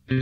Hello,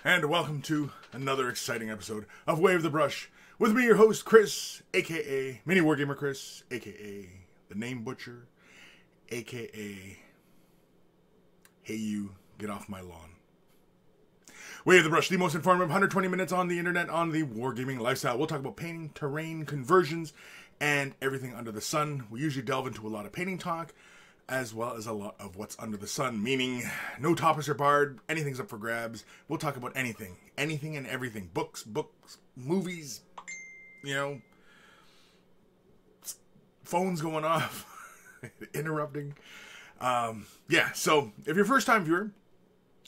and welcome to another exciting episode of Wave the Brush. With me, your host, Kris, a.k.a. Mini Wargamer Kris, a.k.a. The Name Butcher, a.k.a. Hey You, Get Off My Lawn. Wave the Brush, the most informative 120 minutes on the internet on the wargaming lifestyle. We'll talk about painting, terrain, conversions, and everything under the sun. We usually delve into a lot of painting talk, as well as a lot of what's under the sun, meaning no topics are barred, anything's up for grabs. We'll talk about anything and everything. Books, movies, phones going off, interrupting. So if you're a first-time viewer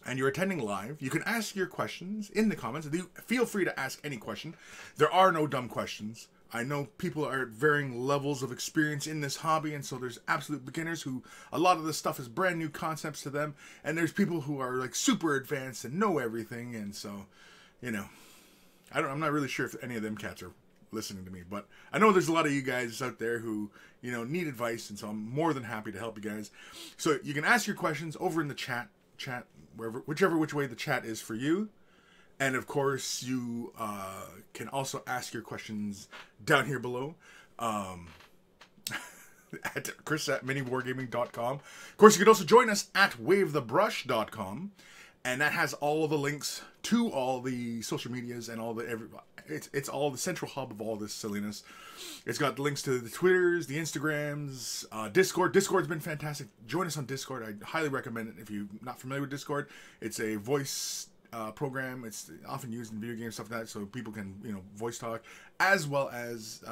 and you're attending live, you can ask your questions in the comments. Feel free to ask any question. There are no dumb questions. I know people are at varying levels of experience in this hobby, and so there's absolute beginners who a lot of this stuff is brand new concepts to them, and there's people who are like super advanced and know everything, and so, I'm not really sure if any of them cats are listening to me, but I know there's a lot of you guys out there who, need advice, and so I'm more than happy to help you guys. So you can ask your questions over in the chat, which way the chat is for you. And of course, you can also ask your questions down here below at Kris@miniwargaming.com. Of course, you can also join us at wavethebrush.com, and that has all of the links to all the social medias and all it's all the central hub of all this silliness. It's got links to the Twitters, the Instagrams, Discord. Discord's been fantastic. Join us on Discord. I highly recommend it if you're not familiar with Discord. It's a voice program. It's often used in video games, stuff like that, so people can voice talk as well as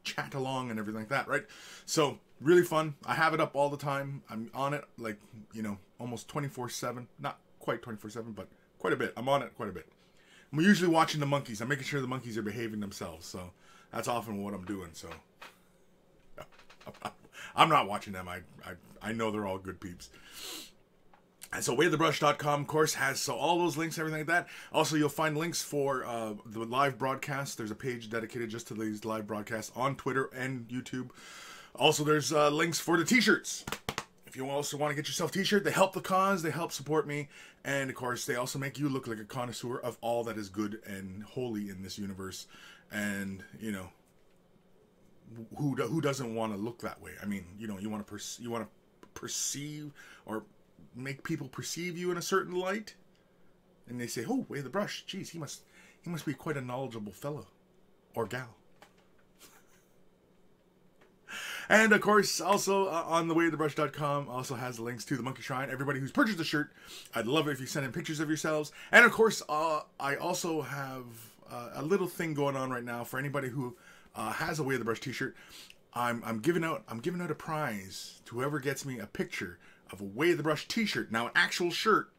chat along and everything like that, right? So really fun. I have it up all the time. I'm on it like almost 24/7. Not quite 24/7, but quite a bit. I'm on it quite a bit. I'm usually watching the monkeys. I'm making sure the monkeys are behaving themselves, so that's often what I'm doing. So I'm not watching them. I know they're all good peeps. And so wavethebrush.com, of course, has all those links, everything like that. Also, you'll find links for the live broadcast. There's a page dedicated just to these live broadcasts on Twitter and YouTube. Also, there's links for the t-shirts. If you also want to get yourself a t-shirt, they help the cause, they help support me, and of course, they also make you look like a connoisseur of all that is good and holy in this universe. And, who doesn't want to look that way? I mean, you want to perceive or make people perceive you in a certain light, and they say, "Oh, Wave the Brush, geez, he must be quite a knowledgeable fellow or gal." And of course, also on the wavethebrush.com also has links to the Monkey Shrine. Everybody who's purchased a shirt, I'd love it if you send in pictures of yourselves. And of course, I also have a little thing going on right now for anybody who has a Wave the Brush t-shirt. I'm giving out a prize to whoever gets me a picture of a Wave the Brush t-shirt. Now, an actual shirt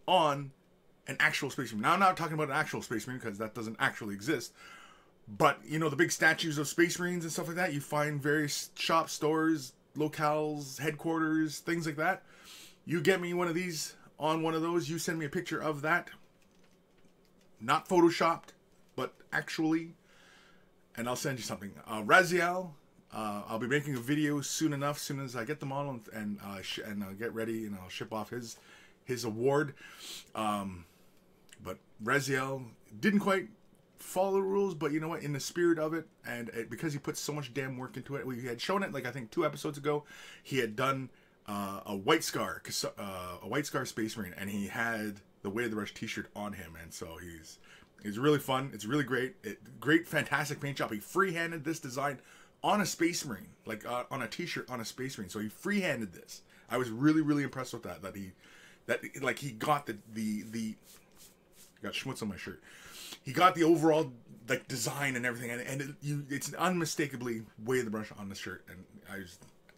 on an actual Space Marine. Now, I'm not talking about an actual Space Marine because that doesn't actually exist. But, the big statues of Space Marines and stuff like that, you find various shops, stores, locales, headquarters, things like that. You get me one of these on one of those. You send me a picture of that. Not photoshopped, but actually. And I'll send you something. Raziel. I'll be making a video soon enough, soon as I get the model and I'll get ready and I'll ship off his award. But Raziel didn't quite follow the rules, but you know what? In the spirit of it, and because he put so much damn work into it, we had shown it like I think 2 episodes ago. He had done a White Scar Space Marine, and he had the Wave the Brush t-shirt on him, and so he's really fun. It's really great. Great, fantastic paint job. He freehanded this design on a Space Marine, like on a t-shirt on a Space Marine. So he freehanded this. I was really, really impressed with that. He got the got schmutz on my shirt. He got the overall design and everything, and it's unmistakably Wave the Brush on the shirt, and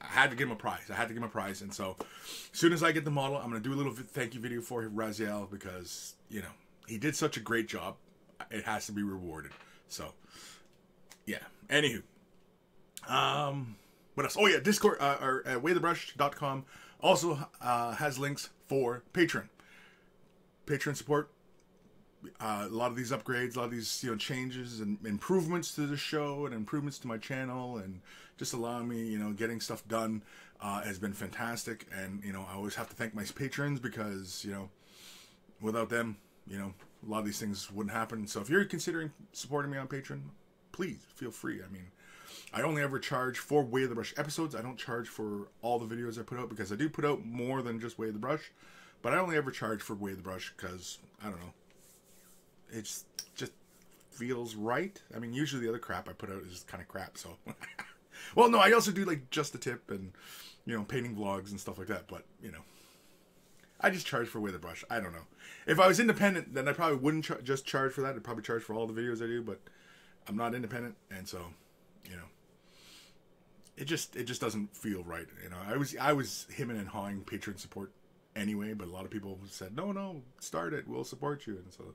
I had to give him a prize. I had to give him a prize. And so as soon as I get the model, I'm going to do a little thank you video for Raziel because, you know, he did such a great job. It has to be rewarded. So, yeah. Anywho. What else? Oh, yeah. Discord, or waythebrush.com also has links for Patreon. Patreon support. A lot of these upgrades, a lot of these, you know, changes and improvements to the show and improvements to my channel and just allowing me, you know, getting stuff done has been fantastic. And, you know, I always have to thank my patrons because, you know, without them, you know, a lot of these things wouldn't happen. So if you're considering supporting me on Patreon, please feel free. I mean, I only ever charge for Way of the Brush episodes. I don't charge for all the videos I put out because I do put out more than just Way of the Brush. But I only ever charge for Way of the Brush because, I don't know, it's just feels right. I mean, usually the other crap I put out is kind of crap, so. Well, no, I also do, like, Just the Tip and, you know, painting vlogs and stuff like that, but, you know. I just charge for Way of the Brush. I don't know. If I was independent, then I probably wouldn't just charge for that. I'd probably charge for all the videos I do, but I'm not independent, and so, you know. It just doesn't feel right, you know. I was hemming and hawing patron support anyway, but a lot of people said, no, start it, we'll support you, and so,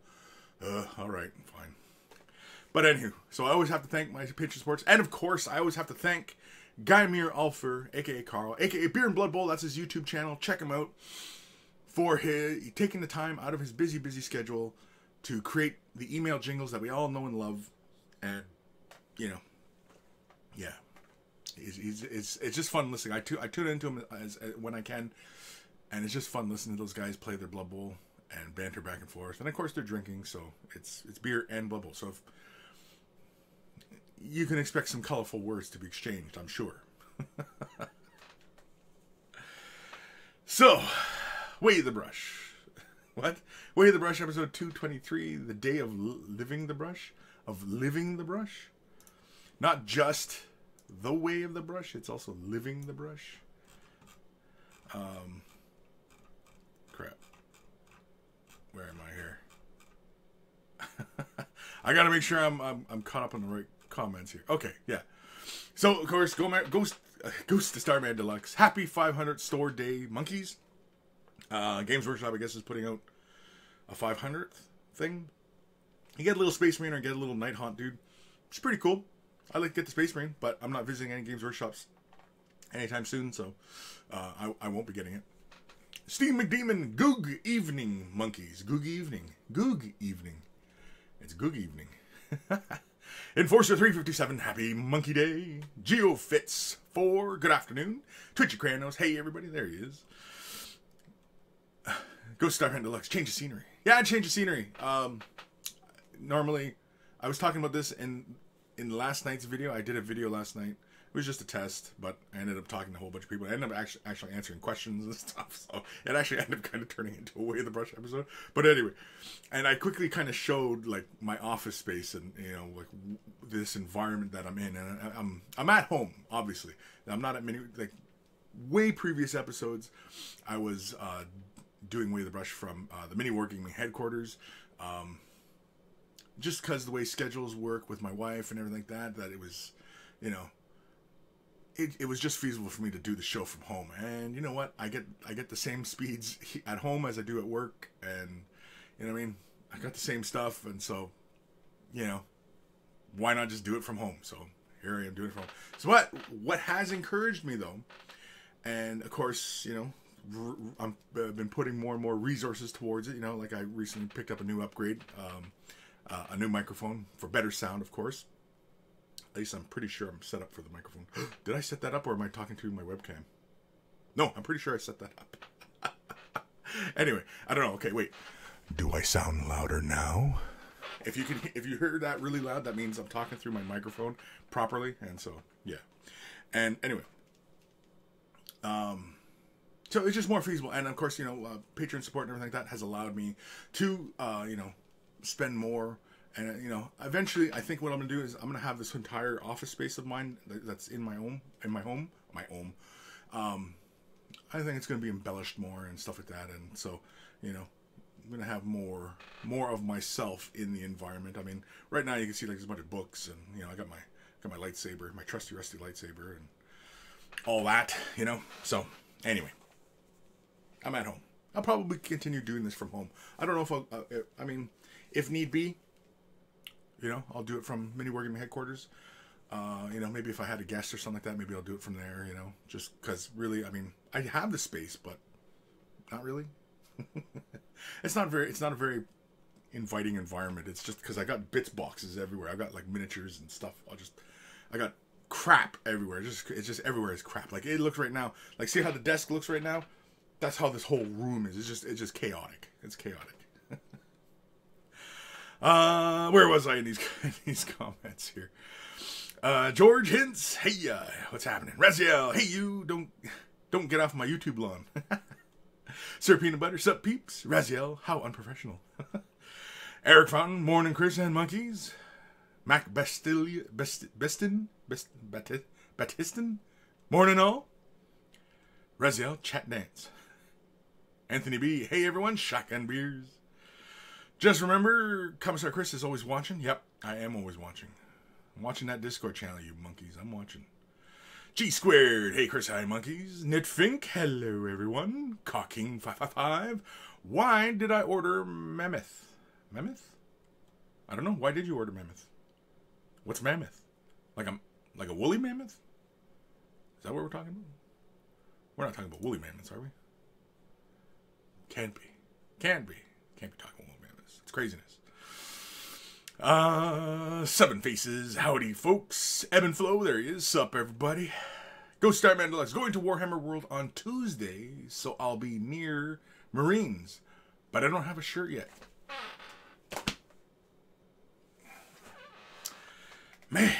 all right, fine. But anywho, so I always have to thank my patron supporters, and of course, I always have to thank Guymere Alfer, aka Carl, aka Beer and Blood Bowl. That's his YouTube channel. Check him out for taking the time out of his busy schedule to create the email jingles that we all know and love, and you know, yeah, it's just fun listening. I tune into him when I can, and it's just fun listening to those guys play their Blood Bowl and banter back and forth. And of course they're drinking, so it's beer and Blood Bowl. So if you can expect some colorful words to be exchanged, I'm sure. So, Way the Brush. What? Way the Brush, episode 223, the day of living the brush. Of living the brush. Not just the way of the brush, it's also living the brush. Crap. Where am I here? I gotta make sure I'm caught up on the right comments here. Okay, yeah. So of course, Ghost to Starman Deluxe. Happy 500 store day, monkeys. Games Workshop, I guess, is putting out a 500th thing. You get a little Space Marine or get a little Night Haunt dude. It's pretty cool. I like to get the Space Marine, but I'm not visiting any Games Workshops anytime soon, so I won't be getting it. Steve McDemon, Goog Evening, monkeys. Goog Evening. Goog Evening. It's Goog Evening. Enforcer 357, happy Monkey Day. Geo Fits 4, good afternoon. Twitchy Kranos, hey everybody, there he is. Ghost Starman Deluxe, change of scenery. Yeah, change of scenery. Normally, I was talking about this in last night's video. I did a video last night. It was just a test, but I ended up talking to a whole bunch of people. I ended up actually answering questions and stuff, so it actually ended up kind of turning into a Way of the Brush episode. But anyway, and I quickly kind of showed like my office space and, you know, like this environment that I'm in, and I'm at home, obviously. I'm not at many, like way previous episodes. I was doing Way of the Brush from the mini wargaming headquarters. Just because the way schedules work with my wife and everything like that it was, you know. It was just feasible for me to do the show from home, and you know what? I get the same speeds at home as I do at work, and you know what I mean. I got the same stuff, and so you know, why not just do it from home? So here I am doing it from home. So what has encouraged me though, and of course, you know, I've been putting more and more resources towards it. You know, like I recently picked up a new upgrade, a new microphone for better sound, of course. At least I'm pretty sure I'm set up for the microphone. Did I set that up, or am I talking to my webcam? No, I'm pretty sure I set that up. Anyway, I don't know. Okay, wait. Do I sound louder now? If you heard that really loud, that means I'm talking through my microphone properly, and so yeah. And anyway, so it's just more feasible, and of course, you know, Patreon support and everything like that has allowed me to, you know, spend more. And, you know, eventually, I think what I'm going to do is I'm going to have this entire office space of mine that's in my home. I think it's going to be embellished more and stuff like that. And so, you know, I'm going to have more of myself in the environment. I mean, right now you can see like there's a bunch of books, and, you know, I got my lightsaber, my trusty rusty lightsaber, and all that, you know. So anyway, I'm at home. I'll probably continue doing this from home. I don't know if I'll, I mean, if need be, you know, I'll do it from Mini Wargaming headquarters. You know, maybe if I had a guest or something like that, maybe I'll do it from there, you know, just because really, I mean, I have the space, but not really. It's not a very inviting environment. It's just because I got bits boxes everywhere. I got like miniatures and stuff. I got crap everywhere. It's just everywhere is crap. Like it looks right now. Like see how the desk looks right now? That's how this whole room is. It's just chaotic. It's chaotic. Where was I in these comments here? George Hints, hey, what's happening? Raziel, hey you, don't get off my YouTube lawn. Sir Peanut Butter, sup peeps? Raziel, how unprofessional. Eric Fountain, morning Kris and monkeys. Mac Batiston, morning all. Raziel, chat dance. Anthony B, hey everyone, shotgun beers. Just remember, Commissar Kris is always watching. Yep, I am always watching. I'm watching that Discord channel, you monkeys. I'm watching. G squared. Hey, Kris. Hi, monkeys. Knitfink. Hello, everyone. Cocking 555. Why did I order mammoth? Mammoth? I don't know. Why did you order mammoth? What's mammoth? Like a woolly mammoth? Is that what we're talking about? We're not talking about woolly mammoths, are we? Can't be. Can't be. Can't be talking about woolly mammoths. It's craziness. Seven Faces, howdy folks. Ebb and Flow, there he is. Sup everybody. Ghost Star Mandela's going to Warhammer World on Tuesday, so I'll be near Marines, but I don't have a shirt yet. Man.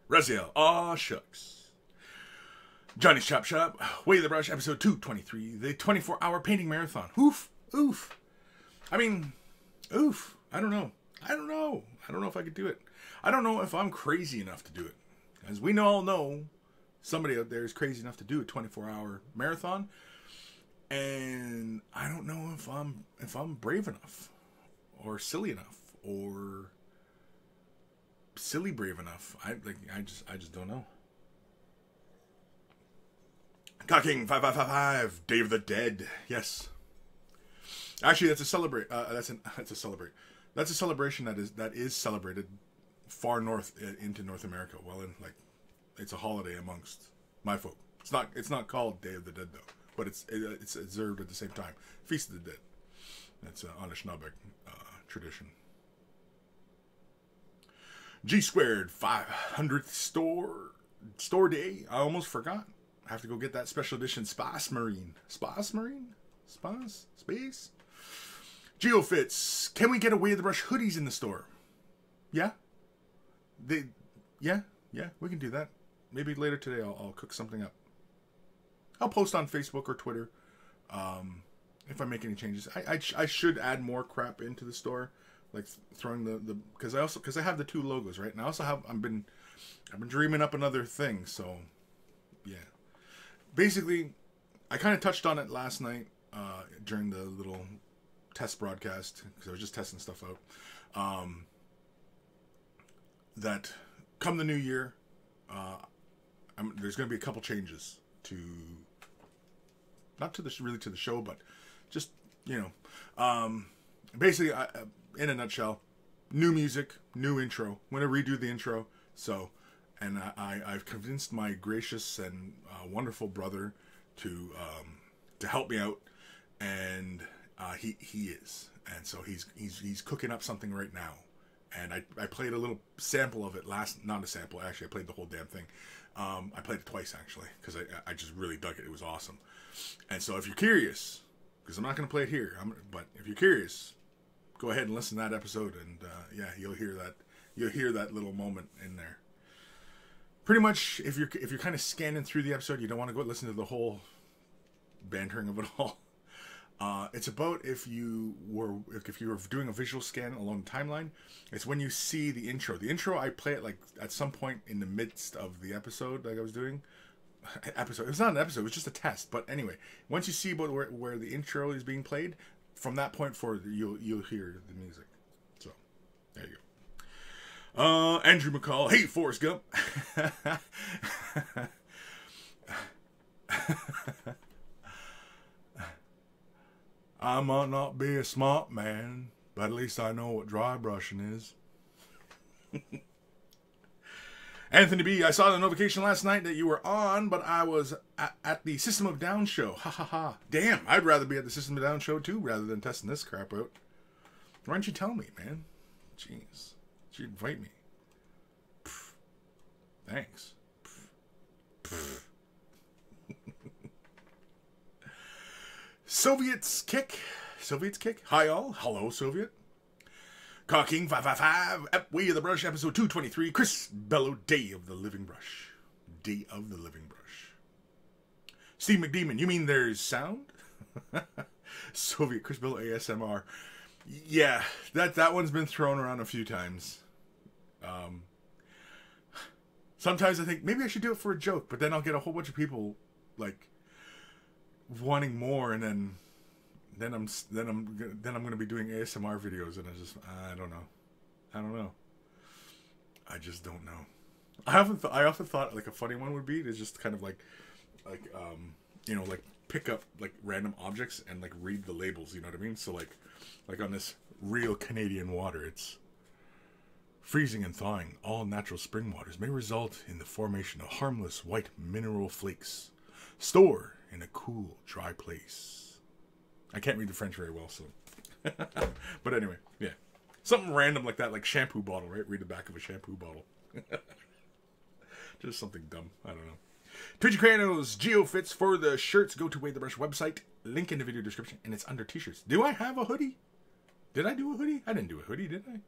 Raziel, aw shucks. Johnny's Chop Shop, Way the Brush, episode 223, the 24-hour painting marathon. Oof, oof. I mean, oof. I don't know. I don't know if I could do it. I don't know if I'm crazy enough to do it. As we all know, somebody out there is crazy enough to do a 24-hour marathon. And I don't know if I'm brave enough. Or silly enough. Or silly brave enough. I just don't know. Cocking 5555, Day of the Dead. Yes. Actually, that's a celebrate. That's a celebrate. That's a celebration that is celebrated far north into North America. Well, it's a holiday amongst my folk. It's not called Day of the Dead though, but it's observed at the same time. Feast of the Dead. That's an Anishinaabe tradition. G squared 500th store day. I almost forgot. I have to go get that special edition Space Marine. Space. GeoFits, can we get Away the Brush hoodies in the store? Yeah? Yeah, we can do that. Maybe later today I'll cook something up. I'll post on Facebook or Twitter if I make any changes. I should add more crap into the store, like throwing the because I have the two logos, right? And I also have I've been dreaming up another thing, so yeah. Basically, I kind of touched on it last night during the little test broadcast, because I was just testing stuff out, that come the new year, there's going to be a couple changes to, not to the show, but just, you know, basically, in a nutshell, new music, new intro. I'm going to redo the intro, so, and I've convinced my gracious and wonderful brother to help me out, and he is, and so he's cooking up something right now, and I played a little sample of it not a sample, actually I played the whole damn thing. I played it twice actually, because I just really dug it. It was awesome. And so if you're curious, because I'm not going to play it here, but if you're curious, go ahead and listen to that episode, and yeah, you'll hear that little moment in there. Pretty much, if you're kind of scanning through the episode, you don't want to go listen to the whole bantering of it all. It's about if you were doing a visual scan along the timeline. It's when you see the intro. The intro, I play it like at some point in the midst of the episode, like I was doing. It was not an episode. It was just a test. But anyway, once you see about where the intro is being played, from that point forward, you'll hear the music. So there you go. Andrew McCall, hey Forrest Gump. I might not be a smart man, but at least I know what dry brushing is. Anthony B, I saw the notification last night that you were on, but I was at the System of Down show. Ha ha ha. Damn, I'd rather be at the System of Down show too, rather than testing this crap out. Why don't you tell me, man? Jeez. You invite me. Pff. Thanks. Pff. Soviets kick. Hi all. Hello, Soviet. Cocking 555. Way of the Brush, episode 223. Kris Bellow, Day of the Living Brush. Day of the Living Brush. Steve McDemon, you mean there's sound? Soviet Kris Bellow ASMR. Yeah, that one's been thrown around a few times. Sometimes I think maybe I should do it for a joke, but then I'll get a whole bunch of people like wanting more, and then I'm gonna be doing ASMR videos, and I don't know. I just don't know. I often thought like a funny one would be to just kind of like pick up like random objects and like read the labels. You know what I mean? So like on this real Canadian water, it's freezing and thawing. All natural spring waters may result in the formation of harmless white mineral flakes. Store in a cool, dry place. I can't read the French very well, so. But anyway, yeah. Something random like that, like shampoo bottle, right? Read the back of a shampoo bottle. Just something dumb. I don't know. Twitchy Kranos, GeoFits for the shirts. Go to Way the Brush website. Link in the video description, and it's under t-shirts. Do I have a hoodie? Did I do a hoodie? I didn't do a hoodie, did I?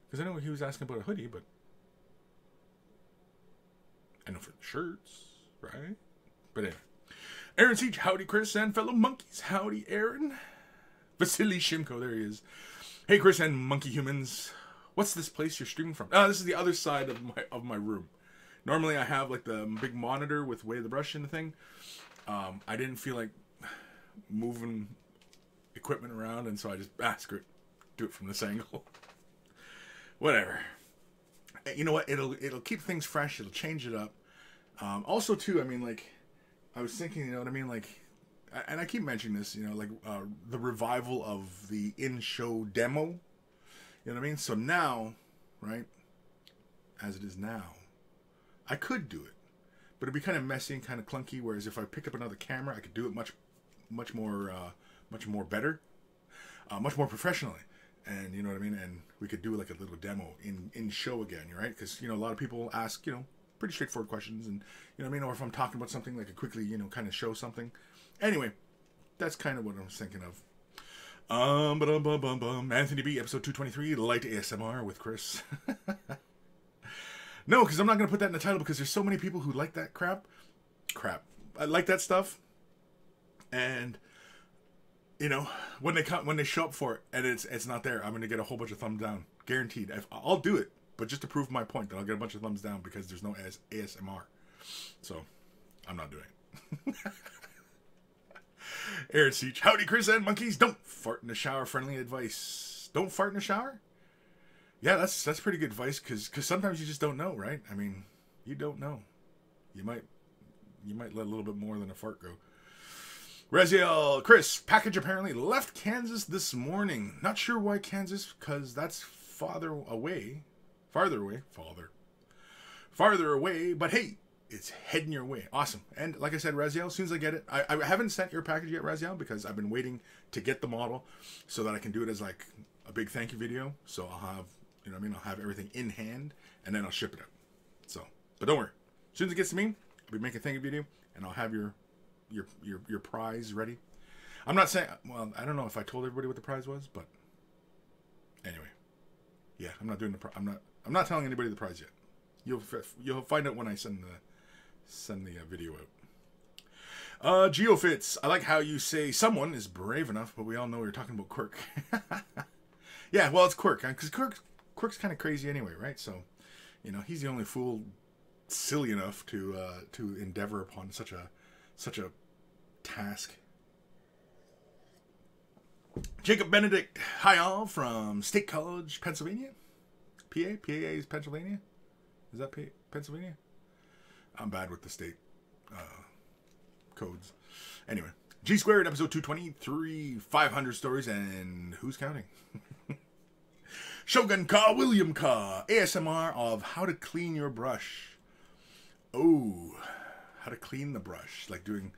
Because I know he was asking about a hoodie, but I know for the shirts, right? But anyway. Aaron Siege, howdy Kris and fellow monkeys. Howdy Aaron. Vasily Shimko, there he is. Hey Kris and monkey humans. What's this place you're streaming from? This is the other side of my room. Normally I have like the big monitor with Way of the Brush and the thing. I didn't feel like moving equipment around, and so I just screw it. Do it from this angle. Whatever. You know what? It'll keep things fresh. It'll change it up. Also too, I mean, like, I was thinking, you know what I mean, like, and I keep mentioning this, you know, like the revival of the in-show demo. You know what I mean? So now, right, as it is now, I could do it, but it'd be kind of messy and kind of clunky. Whereas if I picked up another camera, I could do it much more better, much more professionally. And you know what I mean? And we could do like a little demo in show again, right? Because, you know, a lot of people ask, you know, pretty straightforward questions, and you know what I mean? Or if I'm talking about something, like, I quickly, you know, kind of show something. Anyway, that's kind of what I was thinking of. Anthony B, episode 223, light ASMR with Kris. No, because I'm not going to put that in the title, because there's so many people who like that crap. I like that stuff. And, you know, when they show up for it and it's not there, I'm going to get a whole bunch of thumbs down. Guaranteed. I'll do it, but just to prove my point that I'll get a bunch of thumbs down because there's no ASMR. So, I'm not doing it. Aaron Siege, howdy Kris and monkeys. Don't fart in the shower. Friendly advice. Don't fart in the shower? Yeah, that's pretty good advice, because sometimes you just don't know, right? I mean, you don't know. You might let a little bit more than a fart go. Raziel, Kris, package apparently left Kansas this morning. Not sure why Kansas, because that's farther away, but hey, it's heading your way. Awesome. And like I said, Raziel, as soon as I get it, I haven't sent your package yet, Raziel, because I've been waiting to get the model so that I can do it as like a big thank you video. So I'll have, you know what I mean, I'll have everything in hand, and then I'll ship it out. So, but don't worry. As soon as it gets to me, I'll be making a thank you video, and I'll have your prize ready. I'm not saying, well, I don't know if I told everybody what the prize was, but anyway, yeah, I'm not doing I'm not telling anybody the prize yet. You'll find out when I send the video out. GeoFits, I like how you say someone is brave enough, but we all know you're talking about Quirk. Yeah, well, it's Quirk, because Quirk's kind of crazy anyway, right? So, you know, he's the only fool silly enough to endeavor upon such a task. Jacob Benedict, hi all from State College, Pennsylvania. PA is Pennsylvania. Is that Pennsylvania? I'm bad with the state codes. Anyway, G Squared, episode 223, 500 stories, and who's counting? Shogun Ka, William Ka, ASMR of how to clean your brush. Oh, how to clean the brush. Like doing,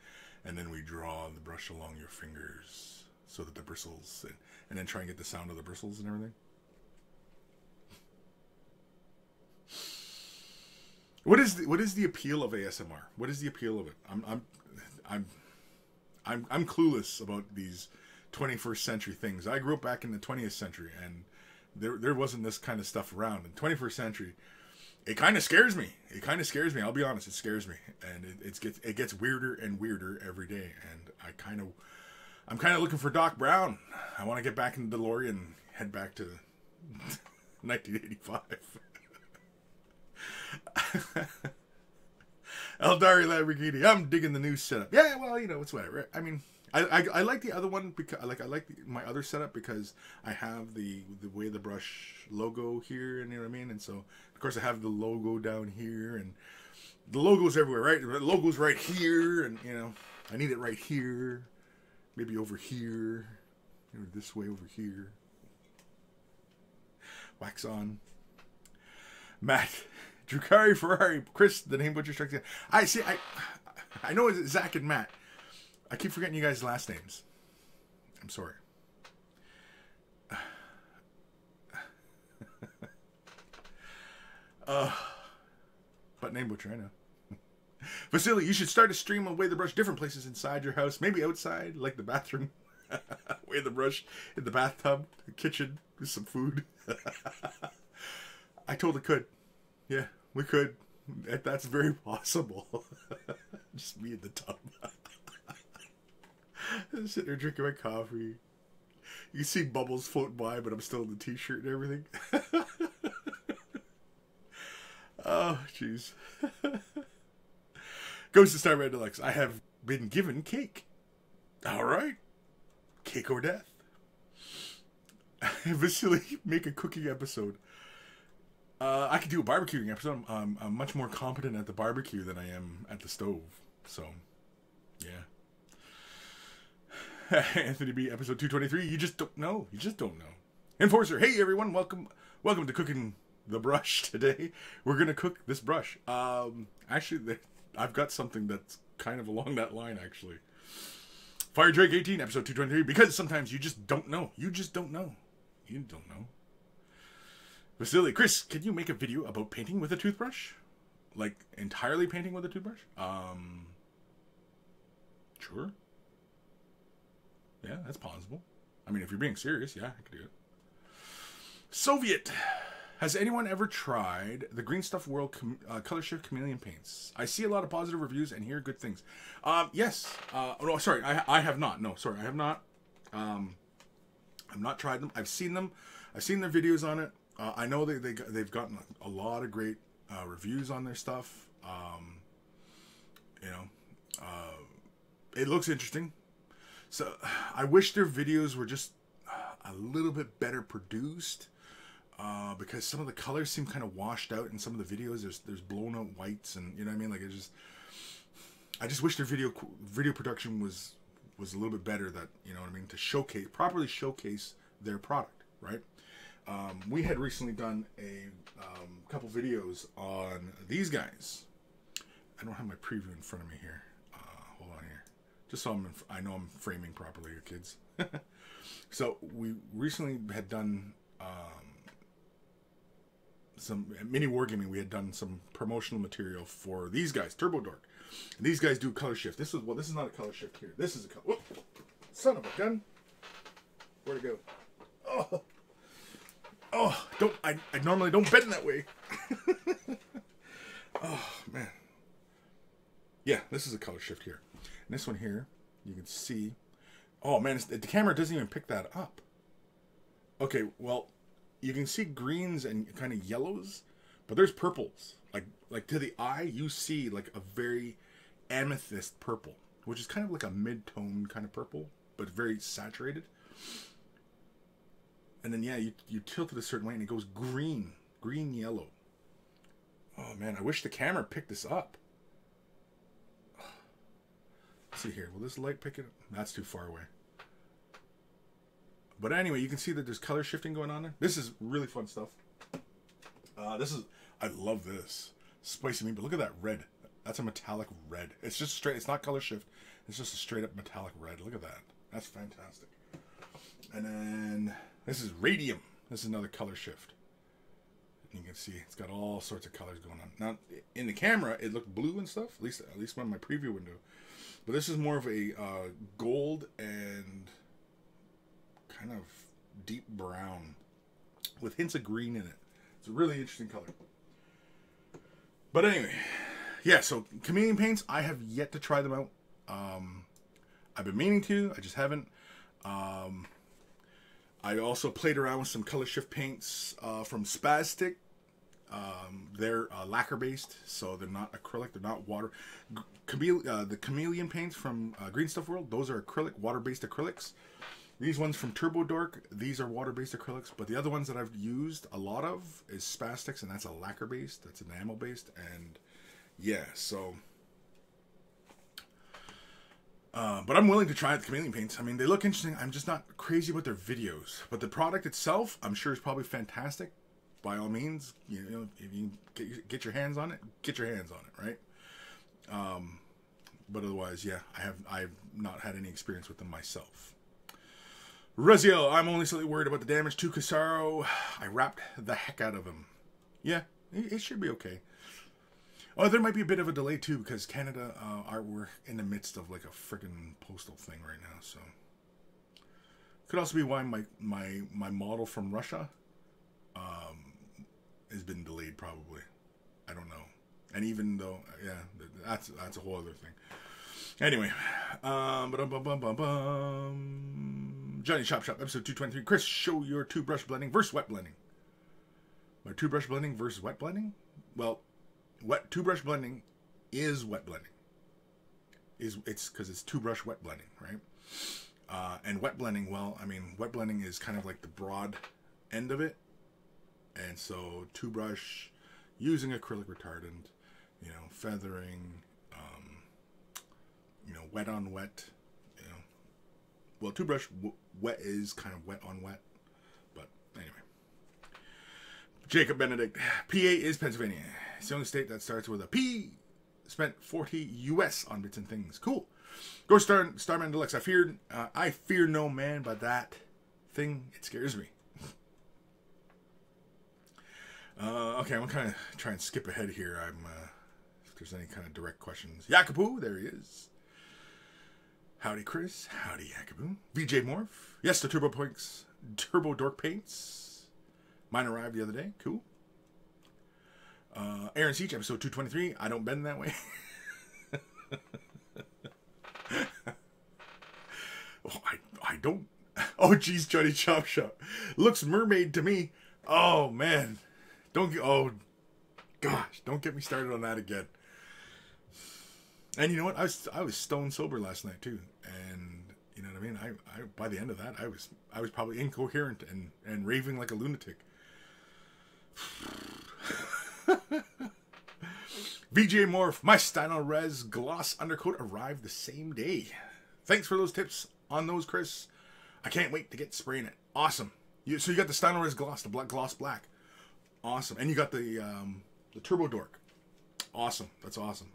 and then we draw the brush along your fingers so that the bristles, and then try and get the sound of the bristles and everything. What is the appeal of ASMR? What is the appeal of it? I'm clueless about these 21st century things. I grew up back in the 20th century, and there wasn't this kind of stuff around. In the 21st century, it kind of scares me. It kind of scares me. I'll be honest, it scares me, and it gets weirder and weirder every day. And I'm kind of looking for Doc Brown. I want to get back in the DeLorean and head back to 1985. Eldari Lamborghini. I'm digging the new setup. Yeah, well, you know, it's whatever. I mean, I like the other one because I like my other setup because I have the way the brush logo here, and you know what I mean. And so of course I have the logo down here, and the logo's everywhere, right? The logo's right here, and you know I need it right here, maybe over here, or this way over here. Wax on. Matt, Drukari, Ferrari, Kris, the name butcher strikes. I know it's Zach and Matt. I keep forgetting you guys' last names. I'm sorry. But name butcher, I know. Vasily, you should start a stream on Way the Brush different places inside your house. Maybe outside, like the bathroom. Way the Brush in the bathtub, the kitchen, with some food. I totally could. Yeah, we could. That's very possible. Just me in the tub. I'm sitting there drinking my coffee. You can see bubbles floating by, but I'm still in the t-shirt and everything. Oh, jeez. Goes to Star Red Deluxe. I have been given cake. All right. Cake or death. Vasily, make a cooking episode. I could do a barbecuing episode. I'm much more competent at the barbecue than I am at the stove. So, yeah. Anthony B, episode 223. You just don't know. You just don't know. Enforcer, hey everyone, welcome to Cooking the Brush today. We're gonna cook this brush. Actually, I've got something that's kind of along that line. Actually, Fire Drake 18, episode 223. Because sometimes you just don't know. You just don't know. You don't know. Vasily, Kris, can you make a video about painting with a toothbrush? Like entirely painting with a toothbrush? Sure. Yeah, that's possible. I mean, if you're being serious, yeah, I could do it. Soviet. Has anyone ever tried the Green Stuff World Color Shift Chameleon paints? I see a lot of positive reviews and hear good things. Yes. No, sorry, I have not. No, sorry, I have not. I've not tried them. I've seen them. I've seen their videos on it. I know they've gotten a lot of great reviews on their stuff. You know, it looks interesting. So I wish their videos were just a little bit better produced, because some of the colors seem kind of washed out in some of the videos. There's blown out whites, and you know what I mean. Like I just wish their video production was a little bit better. That, you know what I mean, to properly showcase their product, right? We had recently done a couple videos on these guys. I don't have my preview in front of me here. Hold on here. Just so I know I'm framing properly here, kids. So we recently had done some mini wargaming. We had done some promotional material for these guys, Turbo Dork. And these guys do color shift. This is not a color shift here. This is a color. Whoop, son of a gun. Where'd it go? Oh, I normally don't bend that way. Oh man. Yeah, this is a color shift here. And this one here, you can see. Oh man, the camera doesn't even pick that up. Okay, well, you can see greens and kind of yellows, but there's purples. Like to the eye, you see like a very amethyst purple, which is kind of like a mid-tone kind of purple, but very saturated. And then yeah, you tilt it a certain way and it goes green yellow. Oh man, I wish the camera picked this up. see here. Will this light pick it up? That's too far away. But anyway, you can see that there's color shifting going on there. This is really fun stuff. I love this. Spicy meat, but look at that red. That's a metallic red. It's just straight, it's not color shift. It's just a straight up metallic red. Look at that. That's fantastic. And then this is radium. This is another color shift. You can see it's got all sorts of colors going on. Now, in the camera, it looked blue and stuff, at least on my preview window. But this is more of a gold and kind of deep brown with hints of green in it. It's a really interesting color. But anyway, yeah, so chameleon paints, I have yet to try them out. I've been meaning to, I just haven't. I also played around with some color shift paints from Spastic. They're lacquer based, so they're not acrylic, they're not water. The chameleon paints from Green Stuff World, those are acrylic, water-based acrylics. These ones from Turbo Dork, these are water-based acrylics, but the other ones that I've used a lot of is Spastics, and that's a lacquer-based, that's enamel-based, and yeah, so... but I'm willing to try the chameleon paints. I mean, they look interesting. I'm just not crazy about their videos. But the product itself, I'm sure is probably fantastic. By all means, you know, if you get your hands on it, get your hands on it, right? But otherwise, yeah, I've not had any experience with them myself. Reziel, I'm only slightly worried about the damage to Casaro. I wrapped the heck out of him. Yeah, it should be okay. Oh, there might be a bit of a delay too, because Canada we're in the midst of like a freaking postal thing right now. So could also be why my model from Russia has been delayed. Probably, I don't know. And even though, yeah, that's a whole other thing. Anyway, Johnny Chop Shop, episode 223. Kris, show your two brush blending versus wet blending. My two brush blending versus wet blending. Well. Two brush blending is wet blending. It's because it's two brush wet blending, right? And wet blending, well, I mean, wet blending is kind of like the broad end of it. And so two brush, using acrylic retardant, you know, feathering, you know, wet on wet, you know. Well, two brush wet is kind of wet on wet, but anyway. Jacob Benedict, PA is Pennsylvania. It's the only state that starts with a P. Spent 40 US on bits and things. Cool. Go Starman Deluxe. I fear no man, but that thing, it scares me. Okay, I'm gonna kind of try and skip ahead here. If there's any kind of direct questions. Yakubu, there he is. Howdy, Kris. Howdy, Yakubu. VJ Morph. Yes, the Turbo Dork paints. Mine arrived the other day. Cool. Aaron Siege, episode 223. I don't bend that way. Oh, I don't. Oh, geez, Johnny Chop Shop. Looks mermaid to me. Oh, man. Oh, gosh. Don't get me started on that again. And you know what? I was stone sober last night, too. And, you know what I mean? I by the end of that, I was probably incoherent and raving like a lunatic. VJ Morph, my Stino Res gloss undercoat arrived the same day. Thanks for those tips on those, Kris. I can't wait to get spraying it. Awesome. So you got the Stino Res gloss, the gloss black. Awesome. And you got the Turbo Dork. Awesome. That's awesome.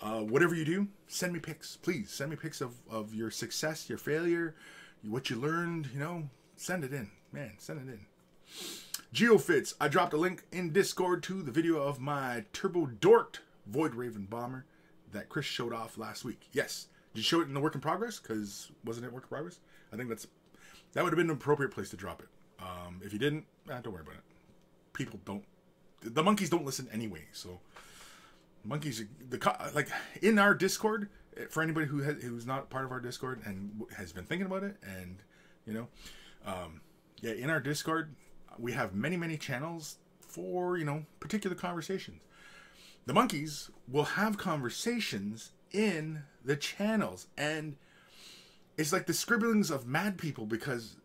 Whatever you do, send me pics. Please send me pics of your success, your failure, what you learned. You know, send it in. Man, send it in. GeoFits, I dropped a link in Discord to the video of my Turbo Dorked Void Raven bomber that Kris showed off last week. Yes. Did you show it in the work in progress? Because wasn't it work in progress? I think that would have been an appropriate place to drop it. If you didn't, don't worry about it. People don't. The monkeys don't listen anyway. So monkeys, like in our Discord, for anybody who's not part of our Discord and has been thinking about it, and you know, yeah, in our Discord. We have many channels for, you know, particular conversations. The monkeys will have conversations in the channels. And it's like the scribblings of mad people, because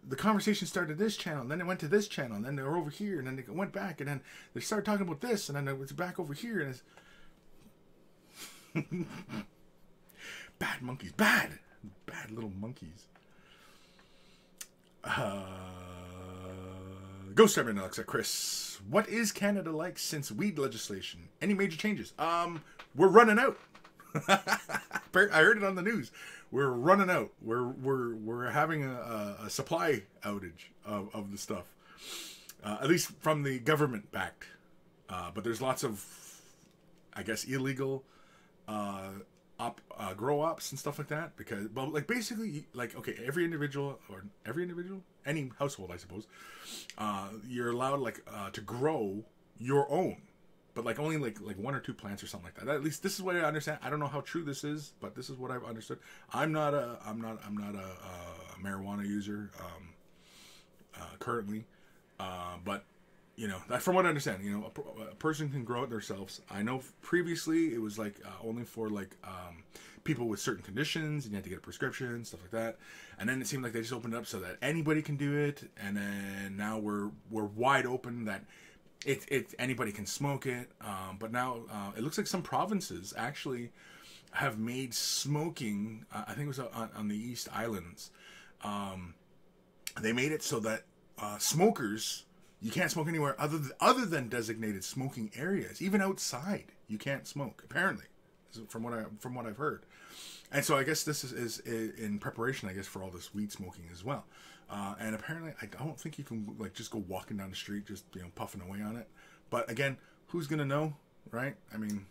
the conversation started this channel, and then it went to this channel, and then they were over here, and then they went back, and then they started talking about this, and then it was back over here. And it's Bad monkeys. Bad little monkeys. Ghost Star Alexa, Kris. What is Canada like since weed legislation? Any major changes? We're running out. I heard it on the news. We're running out. We're having a supply outage of the stuff. At least from the government backed. But there's lots of, I guess, illegal grow ops and stuff like that, because, but like basically, like, okay, any household, I suppose, you're allowed like to grow your own, but like only like one or two plants or something like that. At least this is what I understand. I don't know how true this is, but this is what I've understood. I'm not a marijuana user currently, but you know, that, from what I understand, you know, a person can grow it themselves. I know previously it was like only for like people with certain conditions, and you had to get a prescription, stuff like that. And then it seemed like they just opened it up so that anybody can do it. And then now we're wide open that anybody can smoke it. But now it looks like some provinces actually have made smoking. I think it was on the East Islands. They made it so that smokers. You can't smoke anywhere other than designated smoking areas. Even outside, you can't smoke. Apparently, from what I've heard. And so I guess this is in preparation, I guess, for all this weed smoking as well. And apparently, I don't think you can like just go walking down the street, just, you know, puffing away on it. But again, who's gonna know, right? I mean,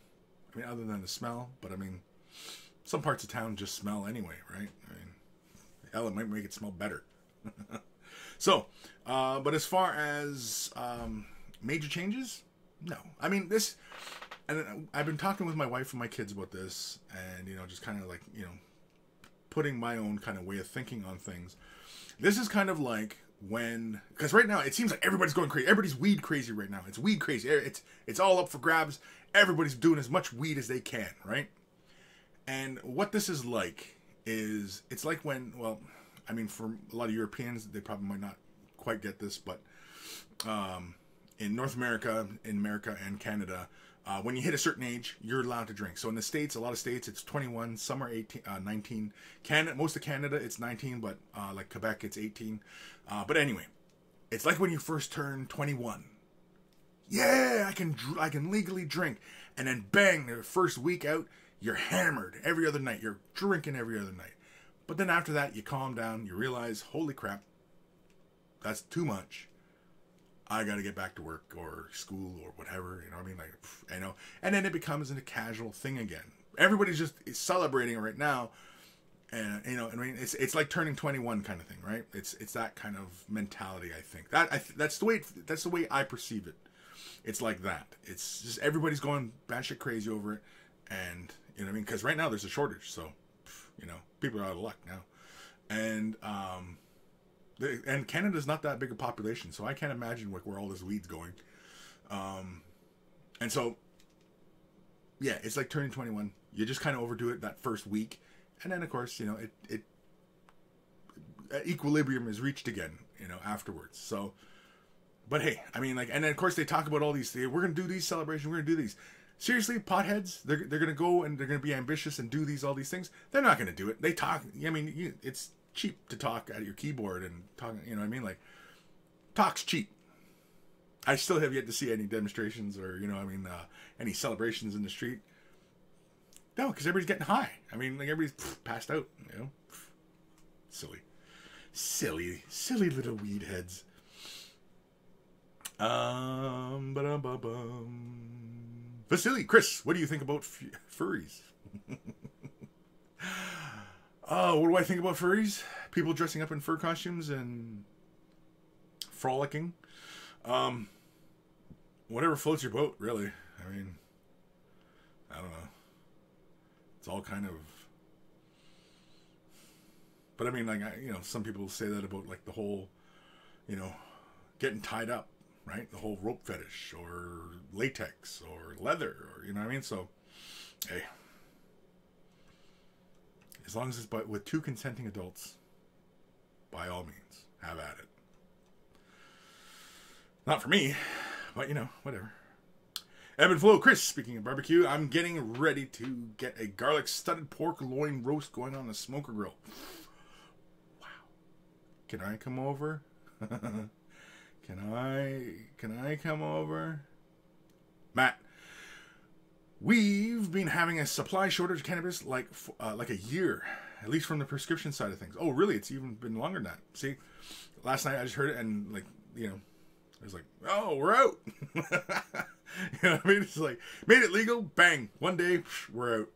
other than the smell. But I mean, some parts of town just smell anyway, right? I mean, hell, it might make it smell better. So, but as far as major changes, no. I mean, this, and I've been talking with my wife and my kids about this, and, you know, just kind of like, you know, putting my own kind of way of thinking on things. This is kind of like when, because right now it seems like everybody's going crazy. Everybody's weed crazy right now. It's weed crazy. It's all up for grabs. Everybody's doing as much weed as they can, right? And what this is like is, it's like when, well, I mean, for a lot of Europeans, they probably might not quite get this, but in North America, and Canada, when you hit a certain age, you're allowed to drink. So in the States, a lot of states, it's 21, some are 18, 19. Most of Canada, it's 19, but like Quebec, it's 18. But anyway, it's like when you first turn 21. Yeah, I can legally drink. And then bang, the first week out, you're hammered every other night. You're drinking every other night. But then after that, you calm down. You realize, holy crap, that's too much. I got to get back to work or school or whatever. You know what I mean? Like, you know. And then it becomes a casual thing again. Everybody's just celebrating it right now. And, you know, I mean, it's like turning 21 kind of thing, right? It's that kind of mentality, I think. That's the way I perceive it. It's like that. It's just everybody's going batshit crazy over it. And, you know what I mean? Because right now there's a shortage, so, you know, people are out of luck now. And Canada's not that big a population, so I can't imagine like where all this weed's going. And so, yeah, it's like turning 21. You just kind of overdo it that first week, and then of course, you know, it equilibrium is reached again, you know, afterwards. So, but hey, I mean, like, and then of course they talk about all these. We're gonna do these celebrations. We're gonna do these. Seriously, potheads, they're gonna go and they're gonna be ambitious and do all these things. They're not gonna do it. They talk. I mean, it's cheap to talk at your keyboard and talk. You know what I mean? Like, talk's cheap. I still have yet to see any demonstrations or, you know, I mean, any celebrations in the street. No, because everybody's getting high. I mean, like, everybody's passed out. You know, silly little weed heads. Vasily, Kris, what do you think about furries? What do I think about furries? People dressing up in fur costumes and frolicking. Whatever floats your boat, really. I mean, I don't know. It's all kind of... But I mean, like, you know, some people say that about, like, the whole, you know, getting tied up, right? The whole rope fetish, or latex, or leather, or, you know what I mean? So, hey. As long as it's with two consenting adults, by all means, have at it. Not for me, but, you know, whatever. Ebb and Flow, Kris, speaking of barbecue, I'm getting ready to get a garlic studded pork loin roast going on the smoker grill. Wow. Can I come over? Can I come over? Matt, we've been having a supply shortage of cannabis like a year, at least from the prescription side of things. Oh, really? It's even been longer than that. See, last night I just heard it and I was like, oh, we're out. You know what I mean? It's like, made it legal, bang, one day, we're out.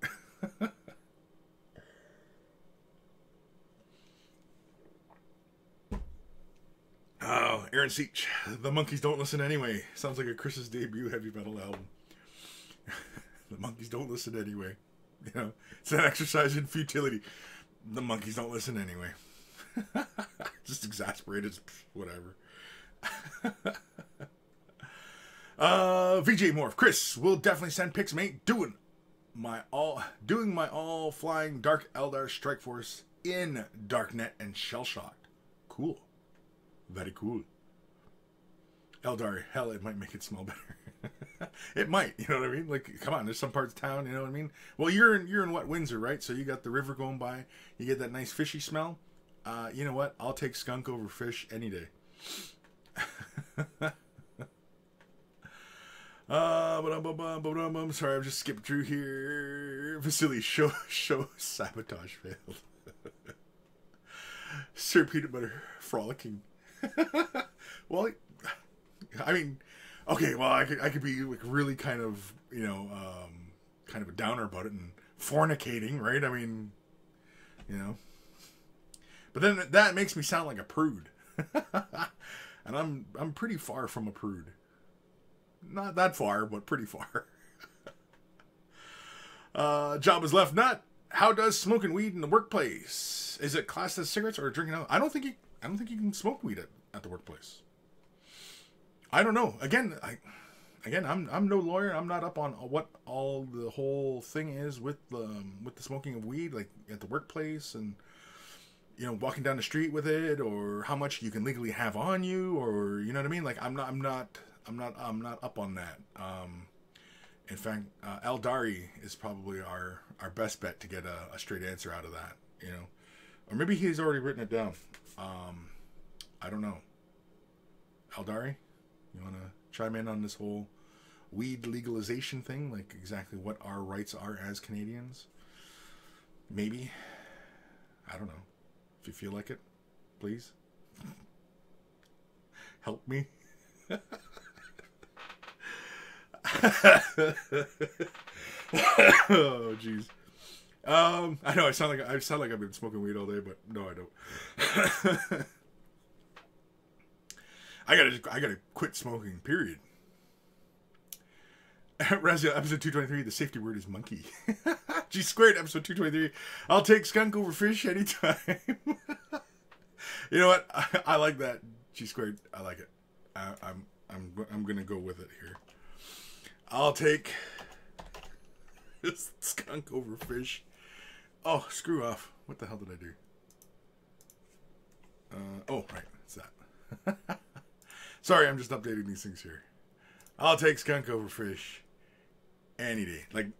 Oh, Aaron Seach, The Monkeys Don't Listen Anyway. Sounds like a Chris's debut heavy metal album. The Monkeys Don't Listen Anyway. You know, it's an exercise in futility. The Monkeys don't listen anyway. Just exasperated, whatever. VJ Morph, Kris will definitely send pics, mate. Doing my all flying Dark Eldar Strike Force in Darknet and Shellshocked. Cool. Very cool. Eldar, hell, it might make it smell better. It might, you know what I mean? Like, come on, there's some parts of town, you know what I mean? Well, you're in what, Windsor, right? So you got the river going by. You get that nice fishy smell. You know what? I'll take skunk over fish any day. Sorry, I'm just skipping through here. Vasily, show sabotage failed. Sir Peanut Butter frolicking. Well, I mean, okay, well, I could be like really kind of, kind of a downer about it and fornicating, right? I mean, but then that makes me sound like a prude. And I'm pretty far from a prude. Not that far, but pretty far. Jabba's left nut. How does smoking weed in the workplace? Is it classed as cigarettes or drinking alcohol? I don't think you can smoke weed at the workplace. I don't know. Again, I'm no lawyer. I'm not up on what all the whole thing is with the smoking of weed, like at the workplace, and walking down the street with it, or how much you can legally have on you, or you know what I mean. Like I'm not up on that. In fact, Eldari is probably our best bet to get a straight answer out of that. Or maybe he's already written it down. I don't know. Eldari, you want to chime in on this whole weed legalization thing? Like exactly what our rights are as Canadians? Maybe. I don't know. If you feel like it, please. Help me. Oh, jeez. I know I sound like I've been smoking weed all day, but no, I don't. I gotta quit smoking. Period. Razia, episode 223. The safety word is monkey. G squared, episode 223. I'll take skunk over fish anytime. You know what? I like that. G squared. I like it. I'm gonna go with it here. I'll take skunk over fish. Oh, screw off. What the hell did I do? Oh, right. It's that. Sorry, I'm just updating these things here. I'll take skunk over fish any day. Like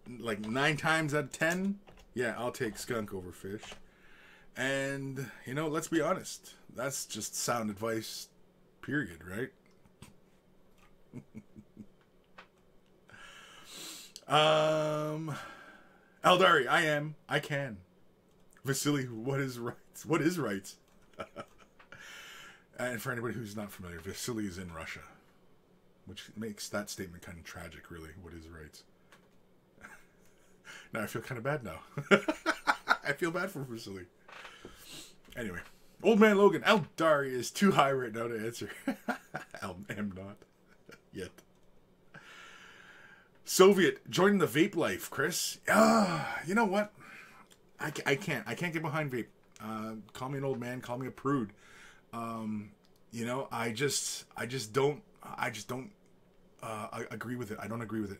9 times out of 10, yeah, I'll take skunk over fish. And, let's be honest. That's just sound advice, period, right? Eldari, I can. Vasily, what is rights? What is rights? And for anybody who's not familiar, Vasily is in Russia, which makes that statement kind of tragic, really. What is rights? Now I feel kind of bad now. I feel bad for Vasily. Anyway, Old Man Logan, Eldari is too high right now to answer. am not yet. Soviet, joining the vape life, Kris. You know what? I can't get behind vape. Call me an old man, call me a prude. I just don't agree with it. I don't agree with it.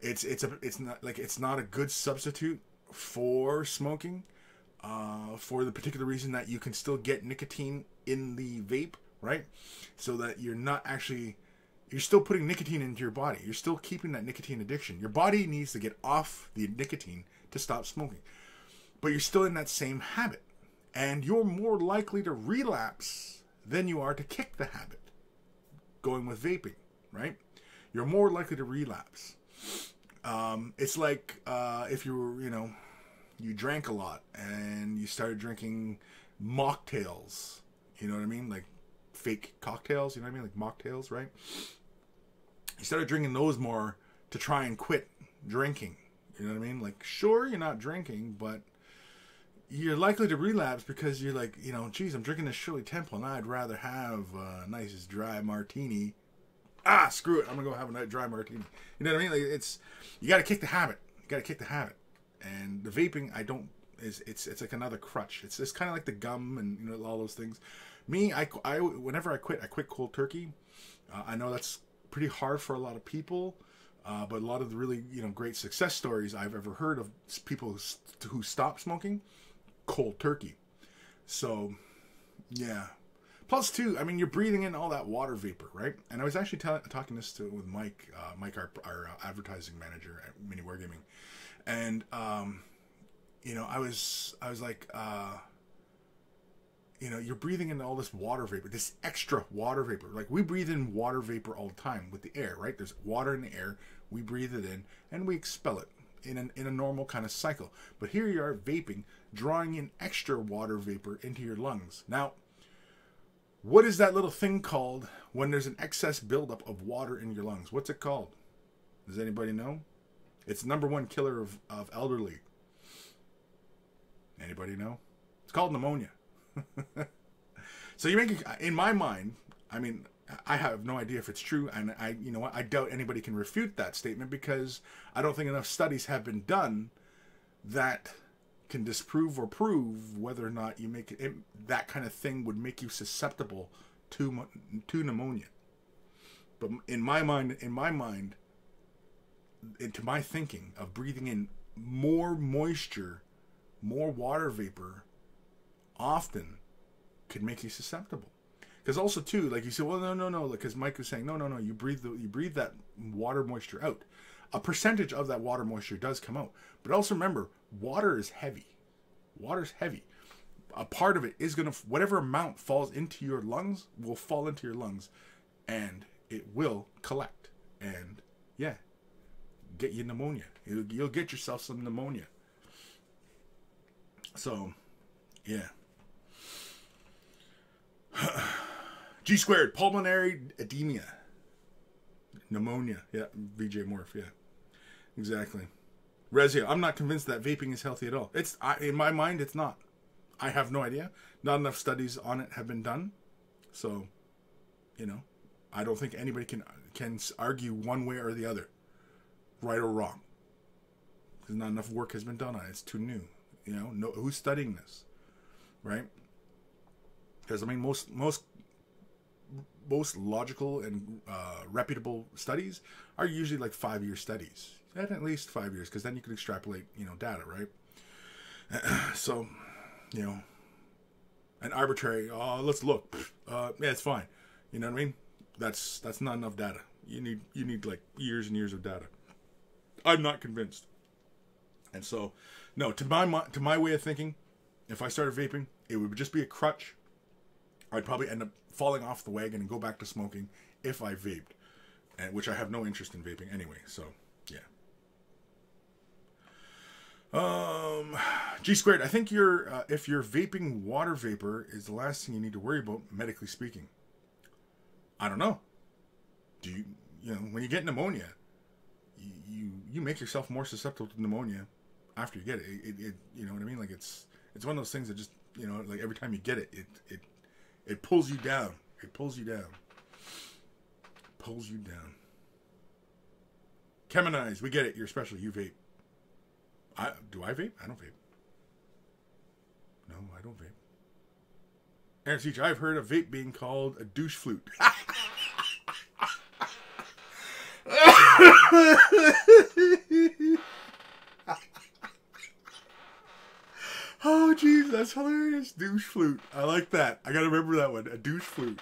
It's not a good substitute for smoking, for the particular reason that you can still get nicotine in the vape, right? So that you're not actually you're still putting nicotine into your body. You're still keeping that nicotine addiction. Your body needs to get off the nicotine to stop smoking. But you're still in that same habit. And you're more likely to relapse than you are to kick the habit. Going with vaping, right? You're more likely to relapse. It's like if you were, you drank a lot and you started drinking mocktails. You know what I mean? Like fake cocktails, you know what I mean? Like mocktails, right? You started drinking those more to try and quit drinking. You know what I mean? Like, sure, you're not drinking, but you're likely to relapse because you're like, geez, I'm drinking this Shirley Temple and I'd rather have a nice dry martini. Screw it, I'm gonna go have a nice dry martini. You know what I mean? Like, you gotta kick the habit. You gotta kick the habit. And the vaping, it's like another crutch. It's kind of like the gum and all those things. Me, whenever I quit cold turkey. I know that's pretty hard for a lot of people, but a lot of the really great success stories I've ever heard of people who stopped smoking, cold turkey. So, yeah. Plus, too, I mean, you're breathing in all that water vapor, right? And I was actually talking this with Mike, our advertising manager at Mini Wargaming, and I was like, you're breathing in all this water vapor, this extra water vapor. Like, we breathe in water vapor all the time with the air, right? There's water in the air. We breathe it in, and we expel it in a normal kind of cycle. But here you are vaping, drawing in extra water vapor into your lungs. Now, what is that little thing called when there's an excess buildup of water in your lungs? What's it called? Does anybody know? It's #1 killer of elderly. Anybody know? It's called pneumonia. So you make, in my mind, I mean, I have no idea if it's true, and I doubt anybody can refute that statement because I don't think enough studies have been done that can disprove or prove whether or not you make it, that kind of thing would make you susceptible to pneumonia. But in my mind, into my thinking of breathing in more moisture, more water vapor, often could make you susceptible. Because also too, like you said, well, no, because Mike was saying, no, you breathe that water moisture out. A percentage of that water moisture does come out, but also remember, water is heavy. Water's heavy. A part of it is gonna, whatever amount falls into your lungs will fall into your lungs, and it will collect, and get you pneumonia. You'll get yourself some pneumonia. So, yeah. G², pulmonary edema. Pneumonia. Yeah, VJ Morph, yeah. Exactly. Rezia, I'm not convinced that vaping is healthy at all. In my mind, it's not. I have no idea. Not enough studies on it have been done. So, I don't think anybody can argue one way or the other, right or wrong. Because not enough work has been done on it. It's too new. Who's studying this, right? Because I mean, most logical and reputable studies are usually like 5-year studies, at least 5 years, because then you can extrapolate, data, right? So, an arbitrary, let's look, yeah, it's fine. You know what I mean? That's not enough data. You need like years and years of data. I'm not convinced. And so, no, to my way of thinking, if I started vaping, it would just be a crutch. I'd probably end up falling off the wagon and go back to smoking if I vaped, which I have no interest in vaping anyway. So, yeah. G², I think if you're vaping water vapor is the last thing you need to worry about, medically speaking. I don't know. Do when you get pneumonia, you make yourself more susceptible to pneumonia after you get it. You know what I mean? Like it's one of those things that just, like every time you get it, it pulls you down. It pulls you down. Pulls you down. Cheminize, we get it. You're special. You vape. Do I vape? I don't vape. No, I don't vape. Aaron Siege, I've heard of vape being called a douche flute. Oh, jeez, that's hilarious. Douche flute. I like that. I gotta remember that one. A douche flute.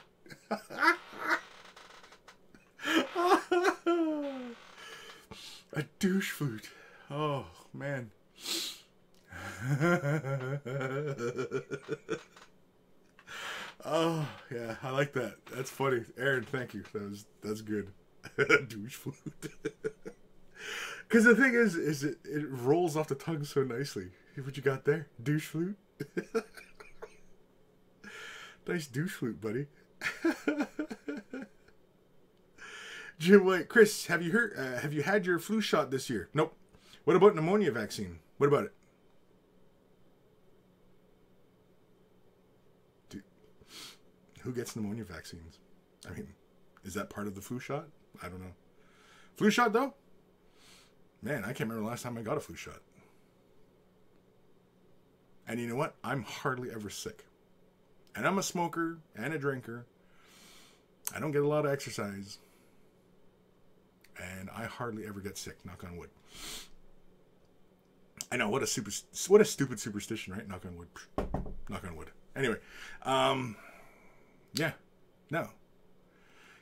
A douche flute. Oh, man. Oh, yeah, I like that. That's funny. Aaron, thank you. That's good. Douche flute. Because the thing is it rolls off the tongue so nicely. See what you got there? Douche flute. Nice douche flute, buddy. Jim White, Kris, have you heard? Have you had your flu shot this year? Nope. What about pneumonia vaccine? What about it? Dude, who gets pneumonia vaccines? I mean, is that part of the flu shot? I don't know. Flu shot though? Man, I can't remember the last time I got a flu shot. And you know what? I'm hardly ever sick. And I'm a smoker and a drinker. I don't get a lot of exercise. And I hardly ever get sick, knock on wood. I know, what a stupid superstition, right? Knock on wood. Knock on wood. Anyway, yeah, no.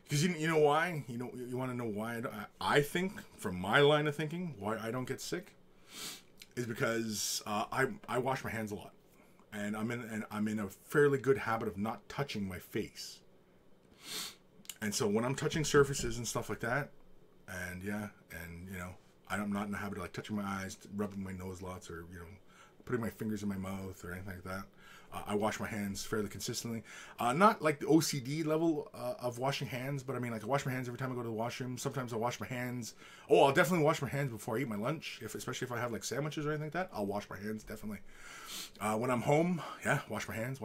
Because you know why? You want to know why I think, from my line of thinking, why I don't get sick is because I wash my hands a lot. And I'm in a fairly good habit of not touching my face. And so when I'm touching surfaces and stuff like that, and you know, I'm not in the habit of like touching my eyes, rubbing my nose lots, or putting my fingers in my mouth or anything like that. I wash my hands fairly consistently. Not like the OCD level of washing hands, but I mean, like, I wash my hands every time I go to the washroom. Sometimes I wash my hands. Oh, I'll definitely wash my hands before I eat my lunch, especially if I have like sandwiches or anything like that. I'll wash my hands, definitely. When I'm home, yeah, wash my hands,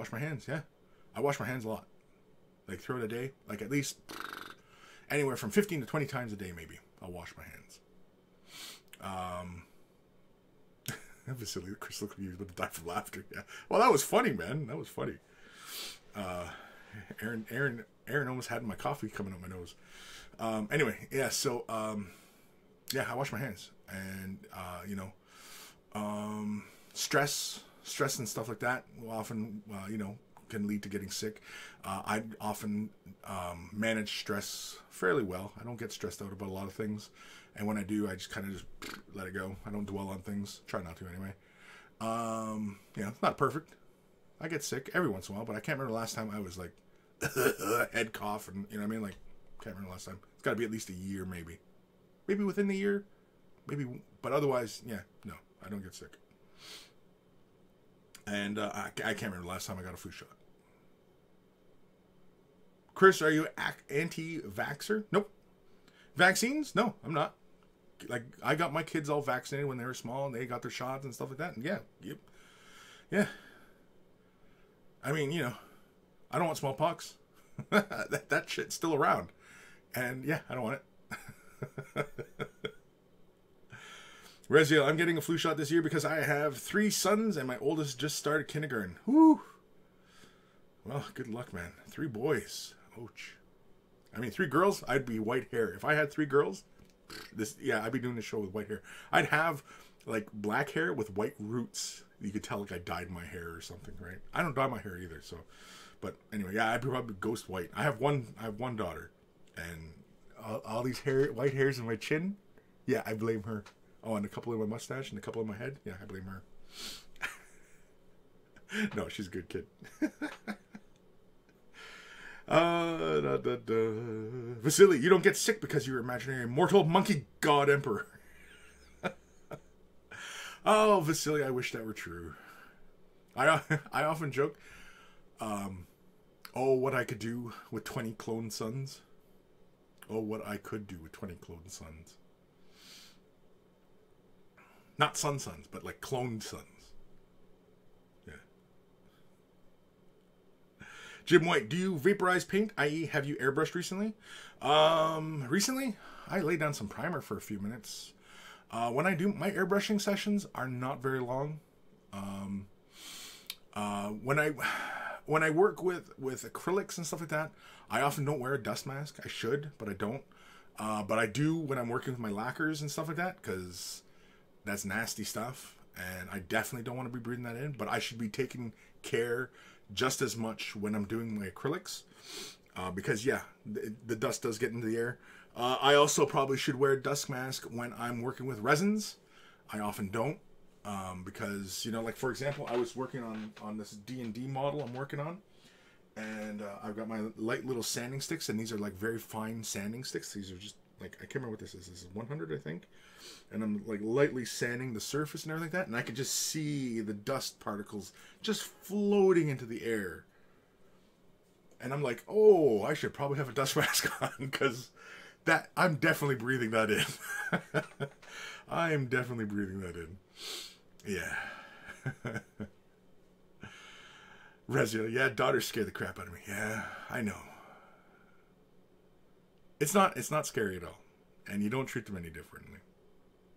yeah. I wash my hands a lot. Like, throughout a day, like at least anywhere from 15 to 20 times a day, maybe, I'll wash my hands. Vasily, Kris looked like he was about to die from laughter. Yeah. Well, that was funny, man. That was funny. Aaron almost had my coffee coming out my nose. Anyway, yeah. So, yeah, I wash my hands, and stress and stuff like that will often, can lead to getting sick. I often manage stress fairly well. I don't get stressed out about a lot of things. And when I do, I just kind of just let it go. I don't dwell on things. Try not to anyway. It's not perfect. I get sick every once in a while, but I can't remember the last time I was like head cough, and you know what I mean? Like, can't remember the last time. It's got to be at least a year, maybe. Maybe within the year, maybe. But otherwise, yeah, no, I don't get sick. And I can't remember the last time I got a flu shot. Kris, are you anti-vaxxer? Nope. Vaccines? No, I'm not. Like, I got my kids all vaccinated when they were small, and they got their shots and stuff like that. And yeah. I mean, I don't want smallpox. that shit's still around, and yeah, I don't want it. Reziel, I'm getting a flu shot this year because I have 3 sons, and my oldest just started kindergarten. Woo! Well, good luck, man. 3 boys. Ouch. I mean, 3 girls, I'd be white hair. If I had 3 girls, I'd be doing this show with white hair. I'd have like black hair with white roots. You could tell like I dyed my hair or something, right? I don't dye my hair either, so. But anyway, yeah, I'd probably ghost white. I have one daughter, and all these white hairs in my chin. Yeah, I blame her. Oh, and a couple in my mustache and a couple in my head. Yeah, I blame her. No, she's a good kid. Vasily, you don't get sick because you're imaginary mortal monkey god emperor. Oh, Vasily, I wish that were true. I often joke, what I could do with 20 clone sons. Oh, what I could do with 20 clone sons. Not sons, but like cloned sons. Jim White, do you vaporize paint, i.e. have you airbrushed recently? Recently, I laid down some primer for a few minutes. When I do, my airbrushing sessions are not very long. When I work with acrylics and stuff like that, I often don't wear a dust mask. I should, but I don't. But I do when I'm working with my lacquers and stuff like that, because that's nasty stuff, and I definitely don't want to be breathing that in. But I should be taking care just as much when I'm doing my acrylics, because yeah, the dust does get into the air. I also probably should wear a dust mask when I'm working with resins. I often don't. Because, you know, like for example, I was working on this D&D model I'm working on. And I've got my light little sanding sticks. And these are like very fine sanding sticks. These are just like, I can't remember what this is. This is 100, I think. And I'm like lightly sanding the surface and everything like that. And I could just see the dust particles just floating into the air. And I'm like, oh, I should probably have a dust mask on. Because that, I'm definitely breathing that in. I am definitely breathing that in. Yeah. Rezio, yeah, daughters scare the crap out of me. Yeah, I know. It's not scary at all. And you don't treat them any differently.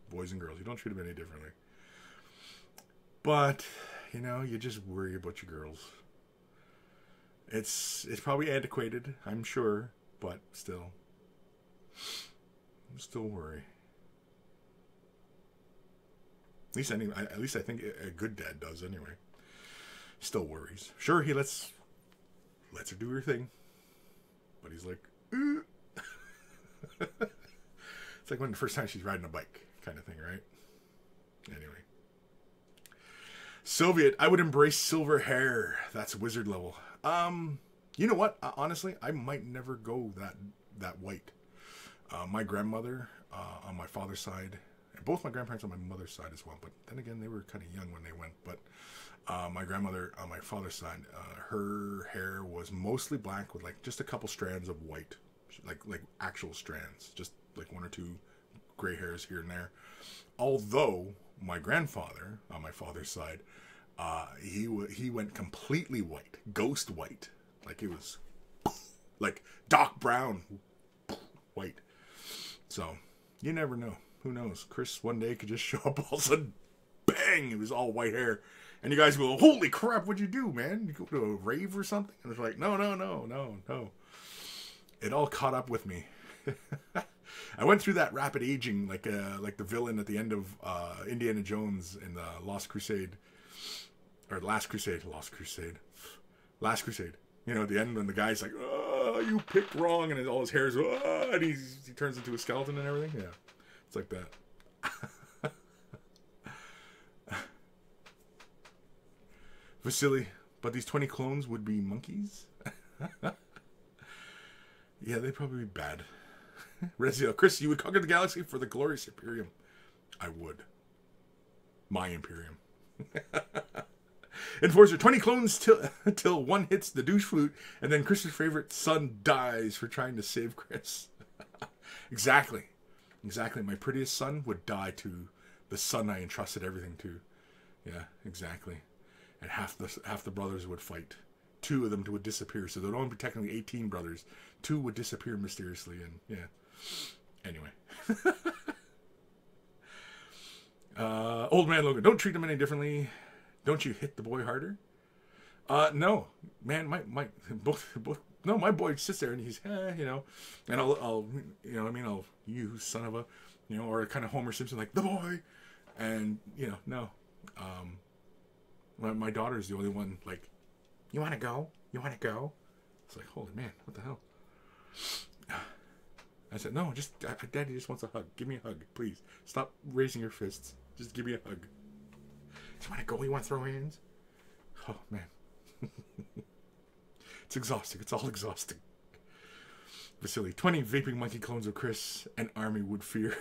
Boys and girls, you don't treat them any differently. But, you know, you just worry about your girls. It's probably antiquated, I'm sure, but still. Still worry. At least I think a good dad does anyway. Still worries. Sure, he lets her do her thing, but he's like, it's like when the first time she's riding a bike, kind of thing, right? Anyway, Soviet, I would embrace silver hair. That's wizard level. You know what? Honestly, I might never go that white. My grandmother on my father's side. Both my grandparents on my mother's side as well, but then again, they were kind of young when they went. But my grandmother on my father's side, her hair was mostly black with like just a couple strands of white, like actual strands, just like one or two gray hairs here and there. Although my grandfather on my father's side, he went completely white, ghost white, like it was like dark brown white. So you never know. Who knows? Kris one day could just show up all of a sudden, bang, it was all white hair. And you guys go, holy crap, what'd you do, man? You go to a rave or something? And it's like, no. It all caught up with me. I went through that rapid aging, like the villain at the end of Indiana Jones in the Last Crusade. Last Crusade. You know, at the end when the guy's like, oh, you picked wrong, and all his hair's, oh, and he turns into a skeleton and everything. Yeah. It's like that. Vasily, but these 20 clones would be monkeys? Yeah, they'd probably be bad. Rezio, Kris, you would conquer the galaxy for the glorious Imperium. I would. My Imperium. Enforcer, 20 clones till one hits the douche flute, and then Kris's favorite son dies for trying to save Kris. Exactly. My prettiest son would die to the son I entrusted everything to. Yeah, exactly. And half the brothers would fight. 2 of them would disappear. So there'd only be technically 18 brothers. 2 would disappear mysteriously. And yeah. Anyway. Old man Logan, don't treat him any differently. Don't you hit the boy harder? No, man. My both. No, my boy sits there and he's, you know, and I'll, you know, what I mean, you son of a, you know, or kind of Homer Simpson, like the boy, and you know, no, my daughter's the only one like, you want to go? It's like, holy man, what the hell? I said, no, just Daddy just wants a hug. Give me a hug, please. Stop raising your fists. Just give me a hug. You want to go? You want to throw hands? Oh man. It's exhausting. It's all exhausting. Vasily, 20 vaping monkey clones of Kris an army would fear.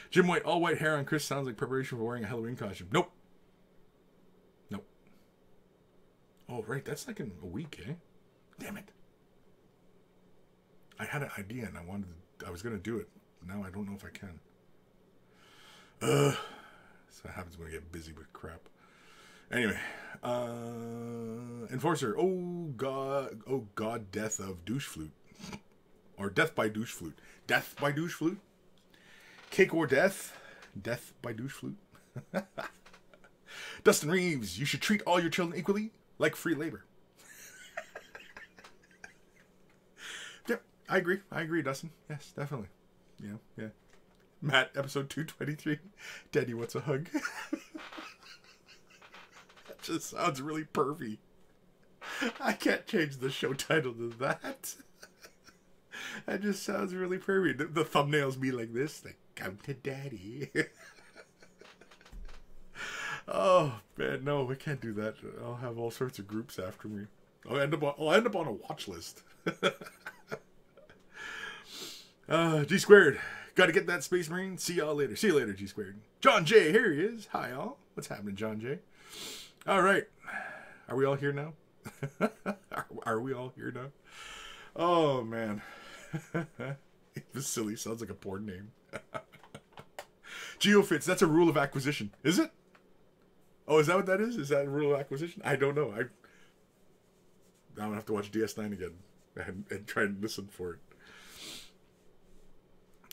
Jim White, all white hair on Kris sounds like preparation for wearing a Halloween costume. Nope. Oh, right. That's like in a week, eh? Damn it. I had an idea and I was going to do it. Now I don't know if I can. So that happens when I get busy with crap. Anyway, Enforcer, oh god, death of douche flute. Or death by douche flute. Death by douche flute? Cake or death? Death by douche flute? Dustin Reeves, you should treat all your children equally, like free labor. Yep, I agree, Dustin. Yes, definitely. Yeah. Matt, episode 223. Daddy wants a hug. That just sounds really pervy. I can't change the show title to that. That just sounds really pervy. The thumbnails be like this, like, come to daddy. Oh, man, no, we can't do that. I'll have all sorts of groups after me. I'll end up on a watch list. G squared. Got to get that, Space Marine. See y'all later. See you later, G squared. John J, here he is. Hi, y'all. What's happening, John J? All right. Are we all here now? Are we all here now? Oh, man. Vasily sounds like a porn name. Geofits, that's a rule of acquisition. Is it? Oh, is that what that is? Is that a rule of acquisition? I don't know. I'm going to have to watch DS9 again and try and listen for it.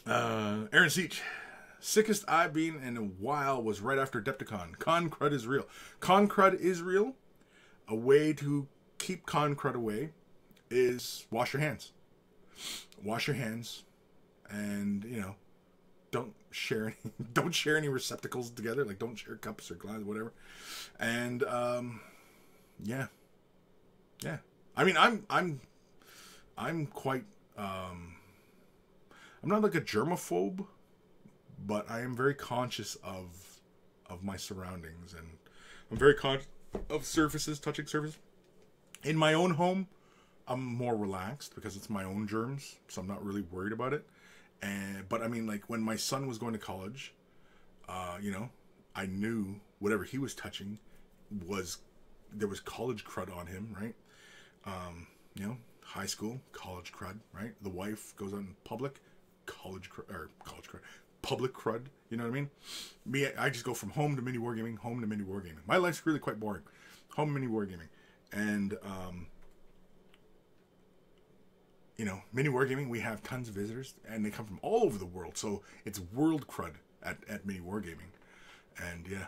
Aaron Seach. Sickest I've been in a while was right after Adepticon. Con crud is real. Con crud is real. A way to keep con crud away is wash your hands. Wash your hands, and don't share any receptacles together. Like, don't share cups or glasses, whatever. And yeah. I mean, I'm quite I'm not like a germaphobe, but I am very conscious of my surroundings, and I'm very conscious of touching surfaces. In my own home, I'm more relaxed because it's my own germs, so I'm not really worried about it. But I mean, like, when my son was going to college, I knew whatever he was touching there was college crud on him, right? High school, college crud, right? The wife goes out in public, public crud, you know what I mean? Me, I just go from home to mini wargaming, home to mini wargaming. My life's really quite boring. Home mini wargaming. And, mini wargaming, we have tons of visitors, and they come from all over the world, so it's world crud at mini wargaming. And yeah,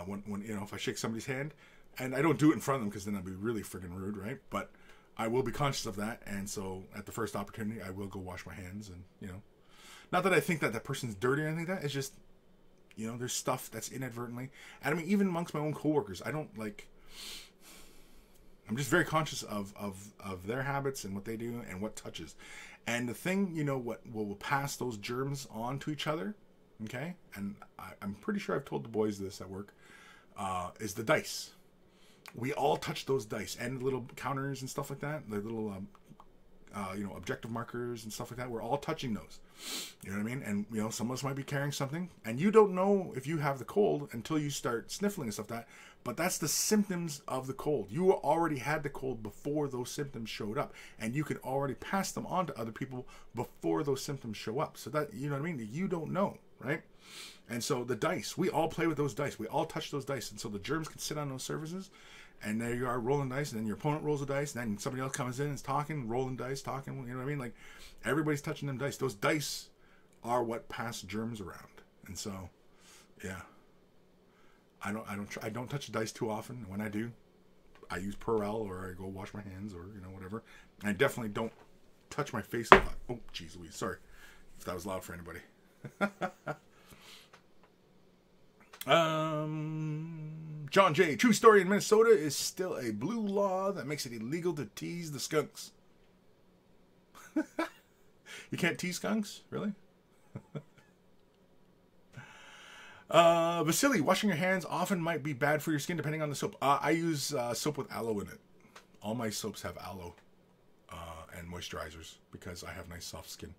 when if I shake somebody's hand, and I don't do it in front of them because then I'd be really friggin' rude, right? But I will be conscious of that, and so at the first opportunity, I will go wash my hands, and not that I think that person's dirty or anything like that. It's just, there's stuff that's inadvertently, and I mean, even amongst my own coworkers, I don't like. I'm just very conscious of their habits and what they do and what touches. And the thing, what will pass those germs on to each other, okay? And I'm pretty sure I've told the boys this at work, is the dice. We all touch those dice and the little counters and stuff like that, the little, objective markers and stuff like that. We're all touching those. You know what I mean? And, some of us might be carrying something, and you don't know if you have the cold until you start sniffling and stuff like that. But that's the symptoms of the cold. You already had the cold before those symptoms showed up, and you can already pass them on to other people before those symptoms show up. So that, you know what I mean? You don't know, right? And so the dice, we all play with those dice. We all touch those dice, and so the germs can sit on those surfaces. And there you are rolling dice, and then your opponent rolls a dice, and then somebody else comes in and is talking, rolling dice, talking, you know what I mean? Like, everybody's touching them dice. Those dice are what pass germs around. And so, yeah. I don't touch the dice too often. When I do, I use Purell, or I go wash my hands, or, whatever. And I definitely don't touch my face a lot. Oh, jeez Louise. Sorry if that was loud for anybody. John J. True story in Minnesota is still a blue law that makes it illegal to tease the skunks. You can't tease skunks? Really? Vasily, washing your hands often might be bad for your skin depending on the soap. I use soap with aloe in it. All my soaps have aloe and moisturizers because I have nice soft skin.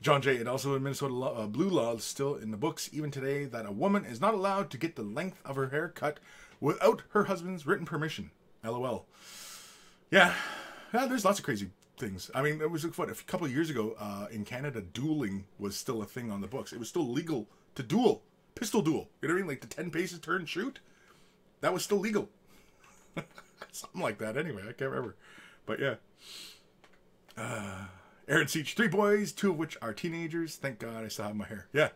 John J. It also in Minnesota blue law still in the books even today that a woman is not allowed to get the length of her hair cut without her husband's written permission. LOL. Yeah, there's lots of crazy things. I mean, it was a couple of years ago in Canada, dueling was still a thing on the books. It was still legal to duel, pistol duel. You know what I mean? Like the 10 paces turn shoot. That was still legal. Something like that. Anyway, I can't remember, but yeah. Aaron Seach, 3 boys, 2 of which are teenagers. Thank God I still have my hair. Yeah,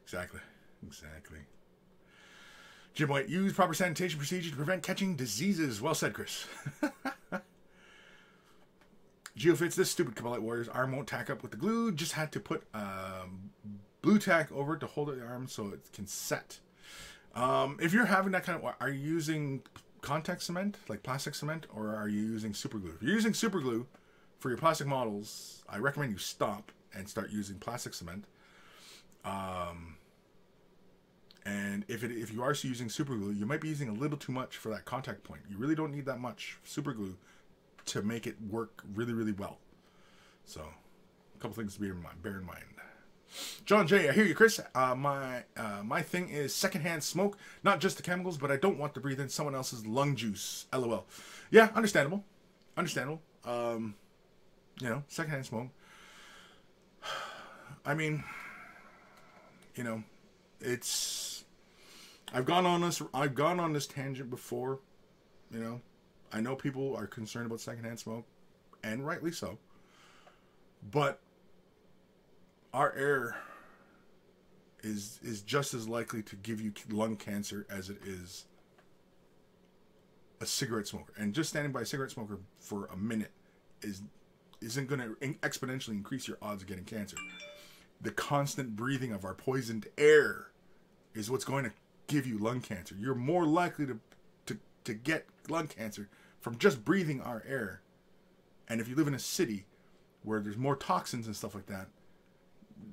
exactly. Jim White, use proper sanitation procedure to prevent catching diseases. Well said, Kris. Geofits, this stupid Kabbalite warrior's arm won't tack up with the glue. Just had to put blue tack over it to hold the arm so it can set. If you're having that kind of, are you using contact cement, like plastic cement, or are you using super glue? If you're using super glue, for your plastic models, I recommend you stop and start using plastic cement. And if you are using super glue, you might be using a little too much for that contact point. You really don't need that much super glue to make it work really, really well. So, a couple things to bear in mind. John J, I hear you, Chris. My thing is secondhand smoke, not just the chemicals, but I don't want to breathe in someone else's lung juice. LOL. Yeah, understandable. Understandable. You know, secondhand smoke. I mean, you know, it's. I've gone on this tangent before. You know, I know people are concerned about secondhand smoke, and rightly so. But our air is just as likely to give you lung cancer as it is a cigarette smoker. And just standing by a cigarette smoker for a minute isn't going to exponentially increase your odds of getting cancer. The constant breathing of our poisoned air is what's going to give you lung cancer. You're more likely to get lung cancer from just breathing our air. And if you live in a city where there's more toxins and stuff like that,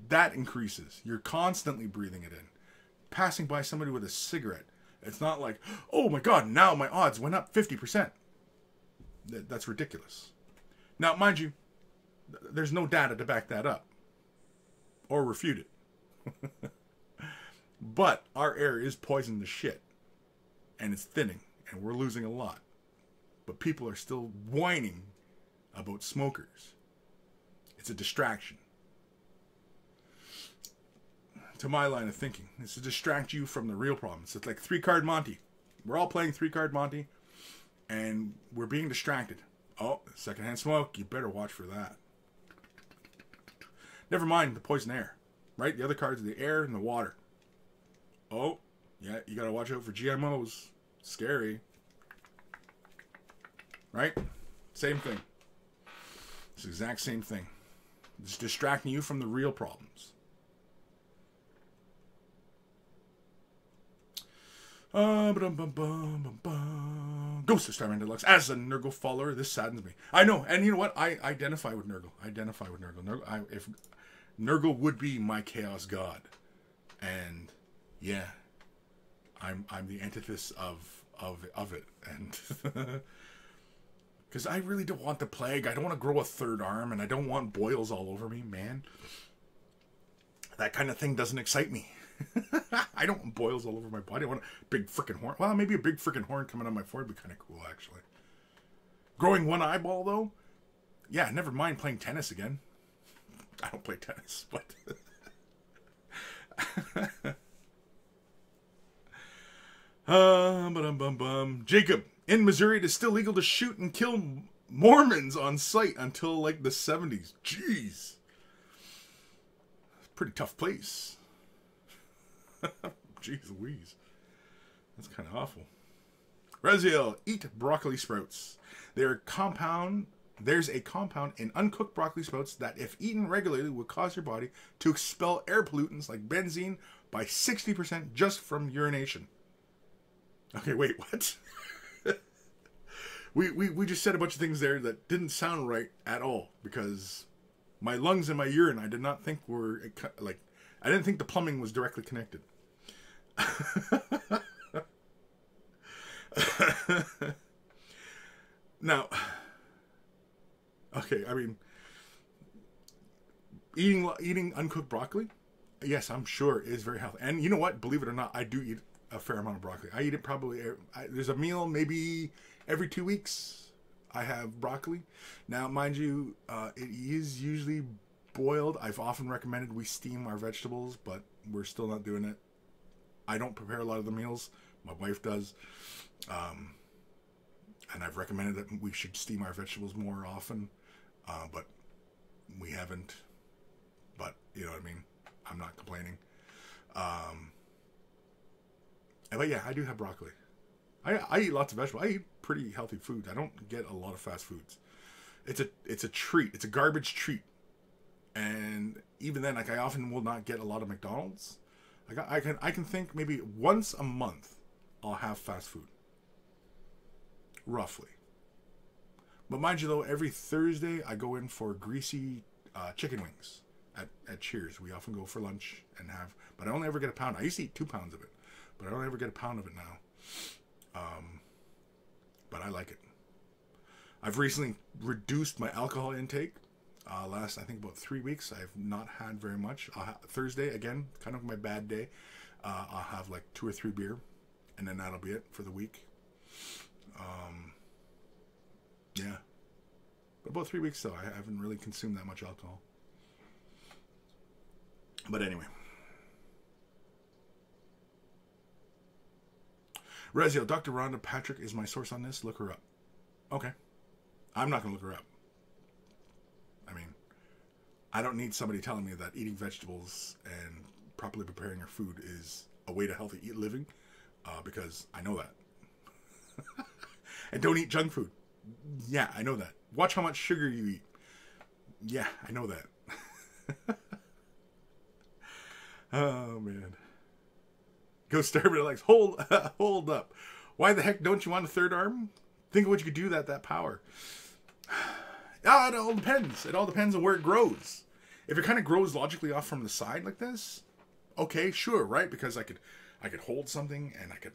that increases. You're constantly breathing it in. Passing by somebody with a cigarette, it's not like, oh my God, now my odds went up 50%. That's ridiculous. Now, mind you, there's no data to back that up or refute it. But our air is poisoned to shit. And it's thinning. And we're losing a lot. But people are still whining about smokers. It's a distraction. To my line of thinking, it's to distract you from the real problems. It's like 3-card Monty. We're all playing 3-card Monty, and we're being distracted. Oh, secondhand smoke, you better watch for that. Never mind the poison air, right? The other cards are the air and the water. Oh, yeah, you gotta watch out for GMOs. Scary. Right? Same thing. It's the exact same thing. It's distracting you from the real problems. Ghost of Starman Deluxe. As a Nurgle follower, this saddens me. I know, and you know what? I identify with Nurgle. If Nurgle would be my chaos god, and yeah, I'm the antithesis of it, and because I really don't want the plague. I don't want to grow a third arm, and I don't want boils all over me, man. That kind of thing doesn't excite me. I don't want boils all over my body. I want a big freaking horn. Well, maybe a big freaking horn coming on my forehead would be kind of cool, actually. Growing one eyeball, though? Yeah, never mind playing tennis again. I don't play tennis, but... Jacob, in Missouri, it is still legal to shoot and kill Mormons on sight until, like, the 70s. Jeez. Pretty tough place. Jeez Louise. That's kind of awful. Raziel, eat broccoli sprouts. There's a compound in uncooked broccoli sprouts that, if eaten regularly, would cause your body to expel air pollutants like benzene by 60% just from urination. Okay, wait, what? we just said a bunch of things there that didn't sound right at all, because my lungs and my urine, I did not think were, like, I didn't think the plumbing was directly connected. Now, okay, I mean, eating uncooked broccoli, yes, I'm sure is very healthy. And you know what? Believe it or not, I do eat a fair amount of broccoli. I eat it probably, there's a meal maybe every 2 weeks. I have broccoli. Now, mind you, it is usually boiled. I've often recommended we steam our vegetables, but we're still not doing it. I don't prepare a lot of the meals. My wife does. And I've recommended that we should steam our vegetables more often. But we haven't. But, you know what I mean? I'm not complaining. But yeah, I do have broccoli. I eat lots of vegetables. I eat pretty healthy foods. I don't get a lot of fast foods. It's a treat. It's a garbage treat. And even then, like, I often will not get a lot of McDonald's. I can think maybe once a month I'll have fast food. Roughly. But mind you, though, every Thursday I go in for greasy chicken wings at Cheers. We often go for lunch and have, but I only ever get a pound. I used to eat 2 pounds of it, but I don't ever get a pound of it now. But I like it. I've recently reduced my alcohol intake. Last, I think, about 3 weeks, I've not had very much. Thursday, again, kind of my bad day. I'll have like 2 or 3 beer, and then that'll be it for the week. Yeah. But about 3 weeks, though, I haven't really consumed that much alcohol. But anyway. Rezio, Dr. Rhonda Patrick is my source on this. Look her up. Okay. I'm not going to look her up. I mean, I don't need somebody telling me that eating vegetables and properly preparing your food is a way to healthy living, because I know that. And don't eat junk food. Yeah, I know that. Watch how much sugar you eat. Yeah, I know that. Oh, man. Go Starboard Alex. Hold up. Why the heck don't you want a third arm? Think of what you could do that power. It all depends. It all depends on where it grows. If it kind of grows logically off from the side like this, okay, sure, right? Because I could hold something and I could,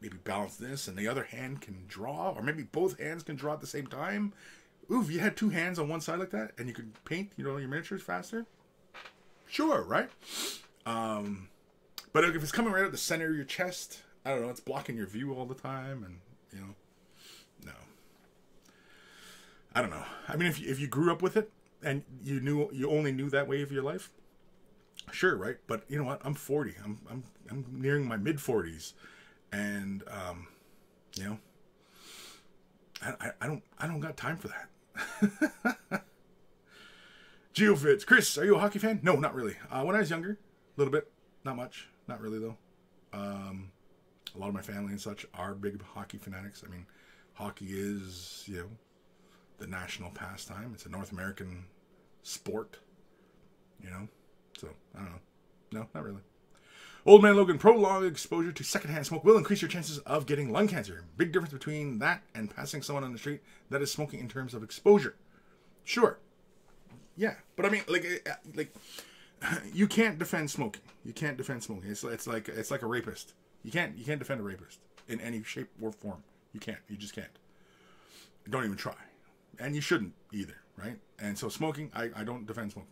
maybe balance this, and the other hand can draw, or maybe both hands can draw at the same time. Ooh, if you had 2 hands on one side like that, and you could paint, your miniatures faster. Sure, right? But if it's coming right out the center of your chest, I don't know, it's blocking your view all the time, and no. I don't know. I mean, if you grew up with it and you only knew that way of your life, sure, right? But you know what? I'm 40. I'm nearing my mid-40s, and I don't got time for that. GeoFits, Kris, are you a hockey fan? No, not really. When I was younger, a little bit, not much, not really though. A lot of my family and such are big hockey fanatics. I mean, hockey is the national pastime. It's a North American sport, So I don't know. No, not really. Old Man Logan, prolonged exposure to secondhand smoke will increase your chances of getting lung cancer. Big difference between that and passing someone on the street that is smoking in terms of exposure. Sure. Yeah, but I mean, like you can't defend smoking. You can't defend smoking. It's like a rapist. You can't defend a rapist in any shape or form. You can't. You just can't. Don't even try. And you shouldn't either, right? And so smoking, I don't defend smoking.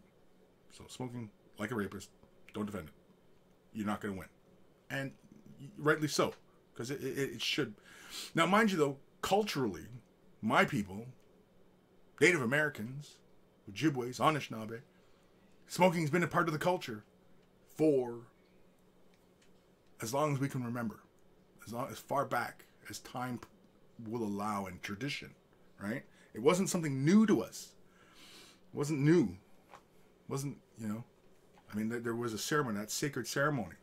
So smoking, like a rapist, don't defend it. You're not going to win. And rightly so, because it should. Now, mind you, though, culturally, my people, Native Americans, Ojibways, Anishinaabe, smoking's been a part of the culture for as long as we can remember. As far back as time will allow and tradition, right? It wasn't something new to us. It wasn't new. It wasn't, I mean, there was a ceremony, that sacred ceremony.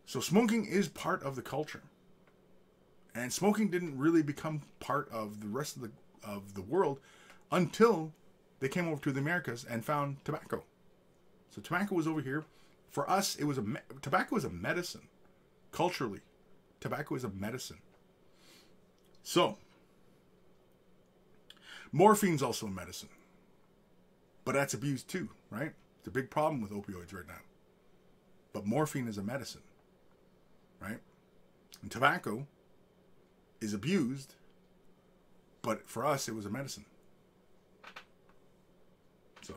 So smoking is part of the culture. And smoking didn't really become part of the rest of the world until they came over to the Americas and found tobacco. So tobacco was over here. For us, tobacco is a medicine. Culturally, tobacco is a medicine. So, morphine's also a medicine. But that's abused too, right? It's a big problem with opioids right now. But morphine is a medicine, right? And tobacco is abused, but for us, it was a medicine. So,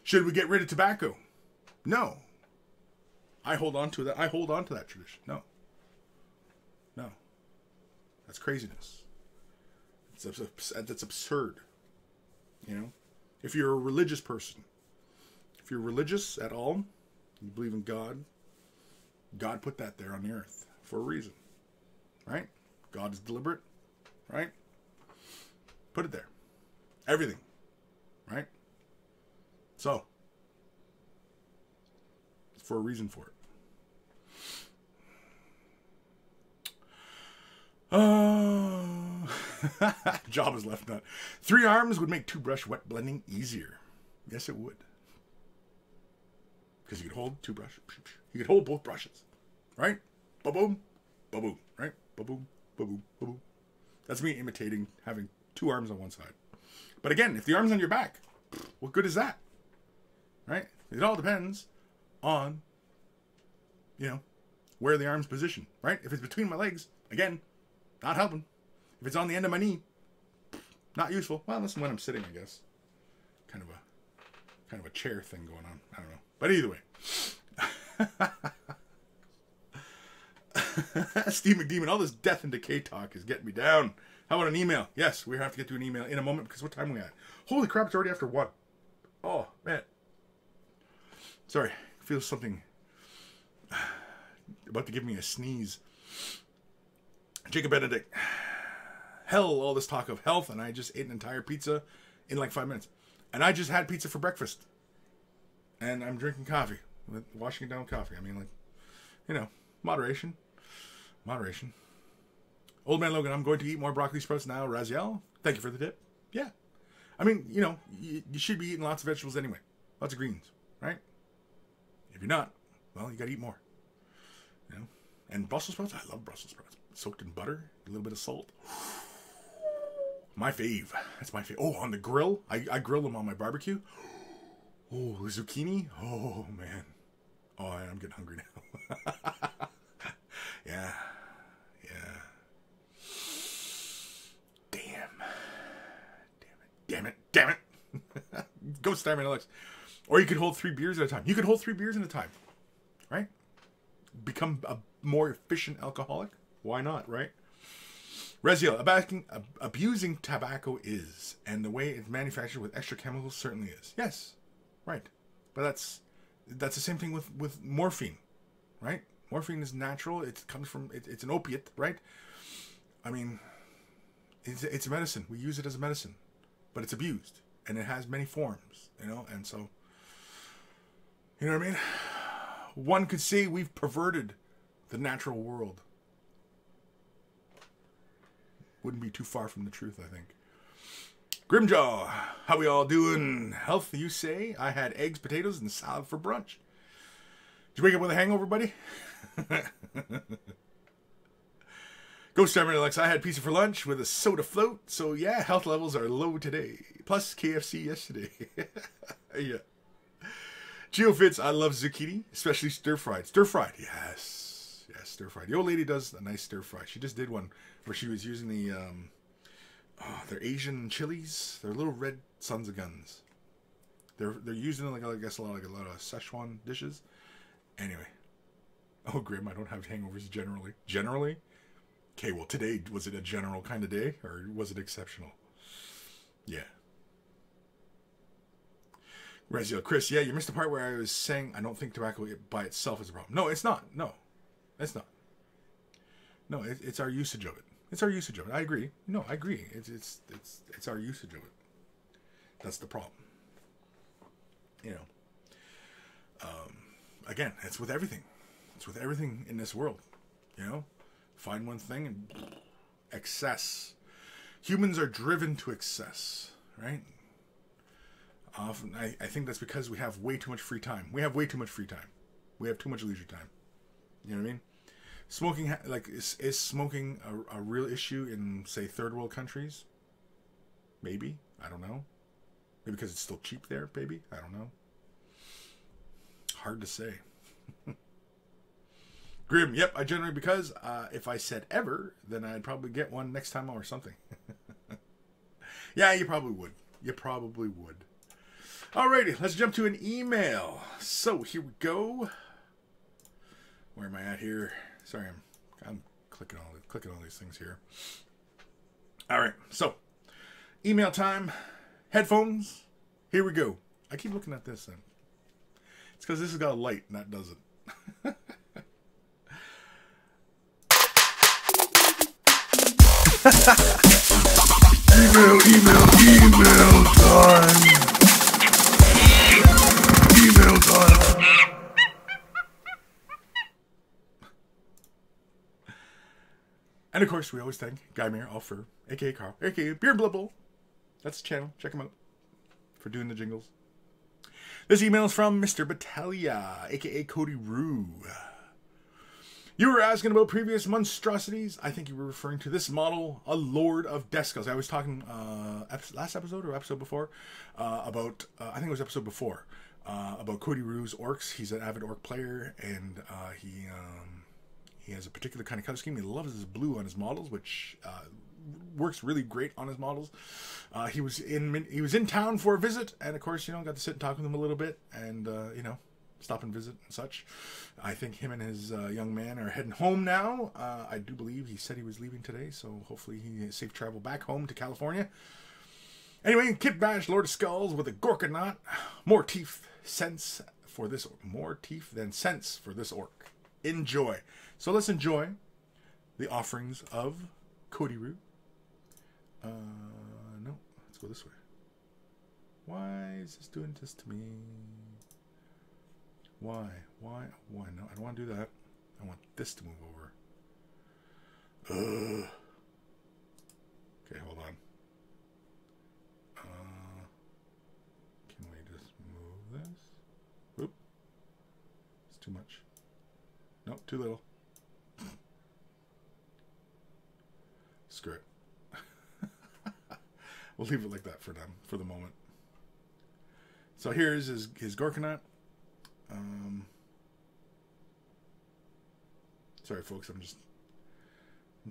should we get rid of tobacco? No. I hold on to that. I hold on to that tradition. No. That's craziness. That's absurd. If you're a religious person, if you're religious at all, you believe in God, God put that there on the earth for a reason, right? God is deliberate, right? Put it there. Everything, right? So, it's for a reason for it. Job is left nut. 3 arms would make 2-brush wet blending easier. Yes, it would. Because you could hold 2 brushes. You could hold both brushes. Right? Ba-boom. Ba-boom. Right? Ba-boom. Ba-boom. Ba-boom. That's me imitating having 2 arms on one side. But again, if the arm's on your back, what good is that? Right? It all depends on, you know, where the arm's positioned, right? If it's between my legs, again, not helping. If it's on the end of my knee, not useful. Well, unless when I'm sitting, I guess. Kind of a chair thing going on. I don't know. But either way. Steve McDemon, all this death and decay talk is getting me down. How about an email? Yes, we have to get to an email in a moment because what time are we at? Holy crap, it's already after 1. Oh, man. Sorry, I feel something about to give me a sneeze. Jacob Benedict. Hell, all this talk of health, and I just ate an entire pizza in like 5 minutes. And I just had pizza for breakfast. And I'm drinking coffee. Washing it down with coffee. I mean, like, you know, moderation. Moderation. Old Man Logan, I'm going to eat more broccoli sprouts now. Raziel, thank you for the tip. Yeah. I mean, you know, you should be eating lots of vegetables anyway. Lots of greens, right? If you're not, well, you got to eat more. You know? And Brussels sprouts, I love Brussels sprouts. Soaked in butter, a little bit of salt. My fave. That's my fave. Oh, on the grill. I grill them on my barbecue. Oh, the zucchini. Oh, man. Oh, I'm getting hungry now. Yeah. Yeah. Damn it. Go Starman Alex. Or you could hold 3 beers at a time. You could hold 3 beers at a time. Right? Become a more efficient alcoholic. Why not, right? Reziel, abusing tobacco is, and the way it's manufactured with extra chemicals certainly is. Yes, right. But that's the same thing with morphine, right? Morphine is natural. It comes from, it's an opiate, right? I mean, it's a medicine. We use it as a medicine, but it's abused, and it has many forms, you know, and so, you know what I mean? One could say we've perverted the natural world. Wouldn't be too far from the truth, I think. Grimjaw, how we all doing? Health, you say? I had eggs, potatoes, and salad for brunch. Did you wake up with a hangover, buddy? Ghost Stammer Alex, I had pizza for lunch with a soda float. So yeah, health levels are low today. Plus KFC yesterday. Yeah. GeoFits, I love zucchini, especially stir-fried. Stir-fried, yes. Yes, stir-fried. The old lady does a nice stir-fry. She just did one where she was using the, they're Asian chilies. They're little red sons of guns. They're using like, I guess, a lot of Szechuan dishes. Anyway. Oh, Grim, I don't have hangovers generally. Generally? Okay, well, today, was it a general kind of day, or was it exceptional? Yeah. Reziel, Kris, yeah, you missed the part where I was saying I don't think tobacco by itself is a problem. No, it's not. No, it's not. No, it's our usage of it. It's our usage of it. I agree. No, I agree. It's our usage of it. That's the problem. You know. Again, it's with everything. It's with everything in this world. You know, find one thing and excess. Humans are driven to excess, right? Often, I think that's because we have way too much free time. We have way too much free time. We have too much leisure time. You know what I mean? Smoking, like, is smoking a real issue in, say, third world countries? Maybe. I don't know. Maybe because it's still cheap there, maybe? I don't know. Hard to say. Grim, yep, I generally, because if I said ever, then I'd probably get one next time or something. Yeah, you probably would. You probably would. Alrighty, let's jump to an email. So, here we go. Where am I at here? Sorry, I'm clicking all these things here. Alright, so, email time. Headphones. Here we go. I keep looking at this then. It's because this has got a light and that doesn't. Email time. Email time. And of course, we always thank Guy Mayer, All Fur, aka Carl, aka Beard Blibble. That's the channel. Check him out for doing the jingles. This email is from Mr. Battaglia, aka Cody Rue. You were asking about previous monstrosities. I think you were referring to this model, a Lord of Death Skulls. I was talking last episode or episode before about, I think it was episode before, about Cody Rue's orcs. He's an avid orc player, and he has a particular kind of color scheme. He loves his blue on his models, which works really great on his models. He was in town for a visit, and of course, got to sit and talk with him a little bit, and stop and visit and such. I think him and his young man are heading home now. I do believe he said he was leaving today, so hopefully he has safe travel back home to California. Anyway, Kit Bash, Lord of Skulls with a Gorkanaut. More teeth than sense for this orc. Enjoy. So let's enjoy the offerings of Cody Rue. No, let's go this way. Why is this doing this to me? Why? No, I don't want to do that. I want this to move over. Ugh. Okay, hold on. Can we just move this? Whoop. It's too much. Nope, too little. Screw it. We'll leave it like that for the moment. So here's his Gorkanaut. Sorry, folks. I'm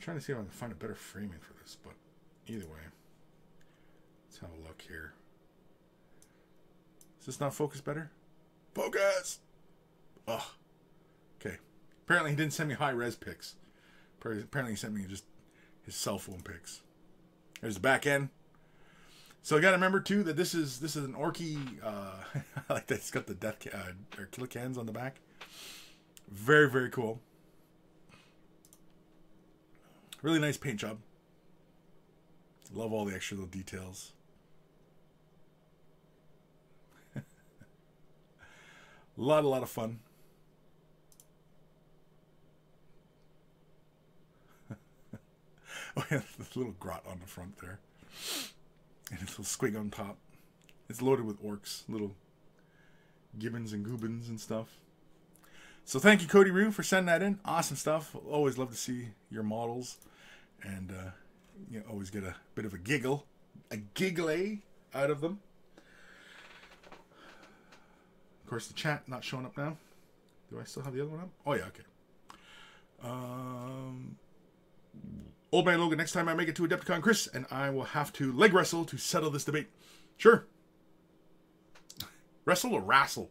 trying to see if I can find a better framing for this, but either way, let's have a look here. Is this not focused better? Focus! Ugh. Okay. Apparently he didn't send me high-res pics. Apparently he sent me just his cell phone pics. There's the back end. So you got to remember too that this is an orky. I like that it's got the death or kill cans on the back. Very, very cool. Really nice paint job. Love all the extra little details. A lot of fun. Oh yeah, this little grot on the front there. And this little squig on top. It's loaded with orcs, little gibbons and goobins and stuff. So thank you, Cody Rue, for sending that in. Awesome stuff. Always love to see your models. And always get a bit of a giggle out of them. Of course, the chat not showing up now. Do I still have the other one up? Oh, yeah, okay. Old Man Logan, next time I make it to Adepticon, Kris and I will have to leg wrestle to settle this debate. Sure. Wrestle or wrestle?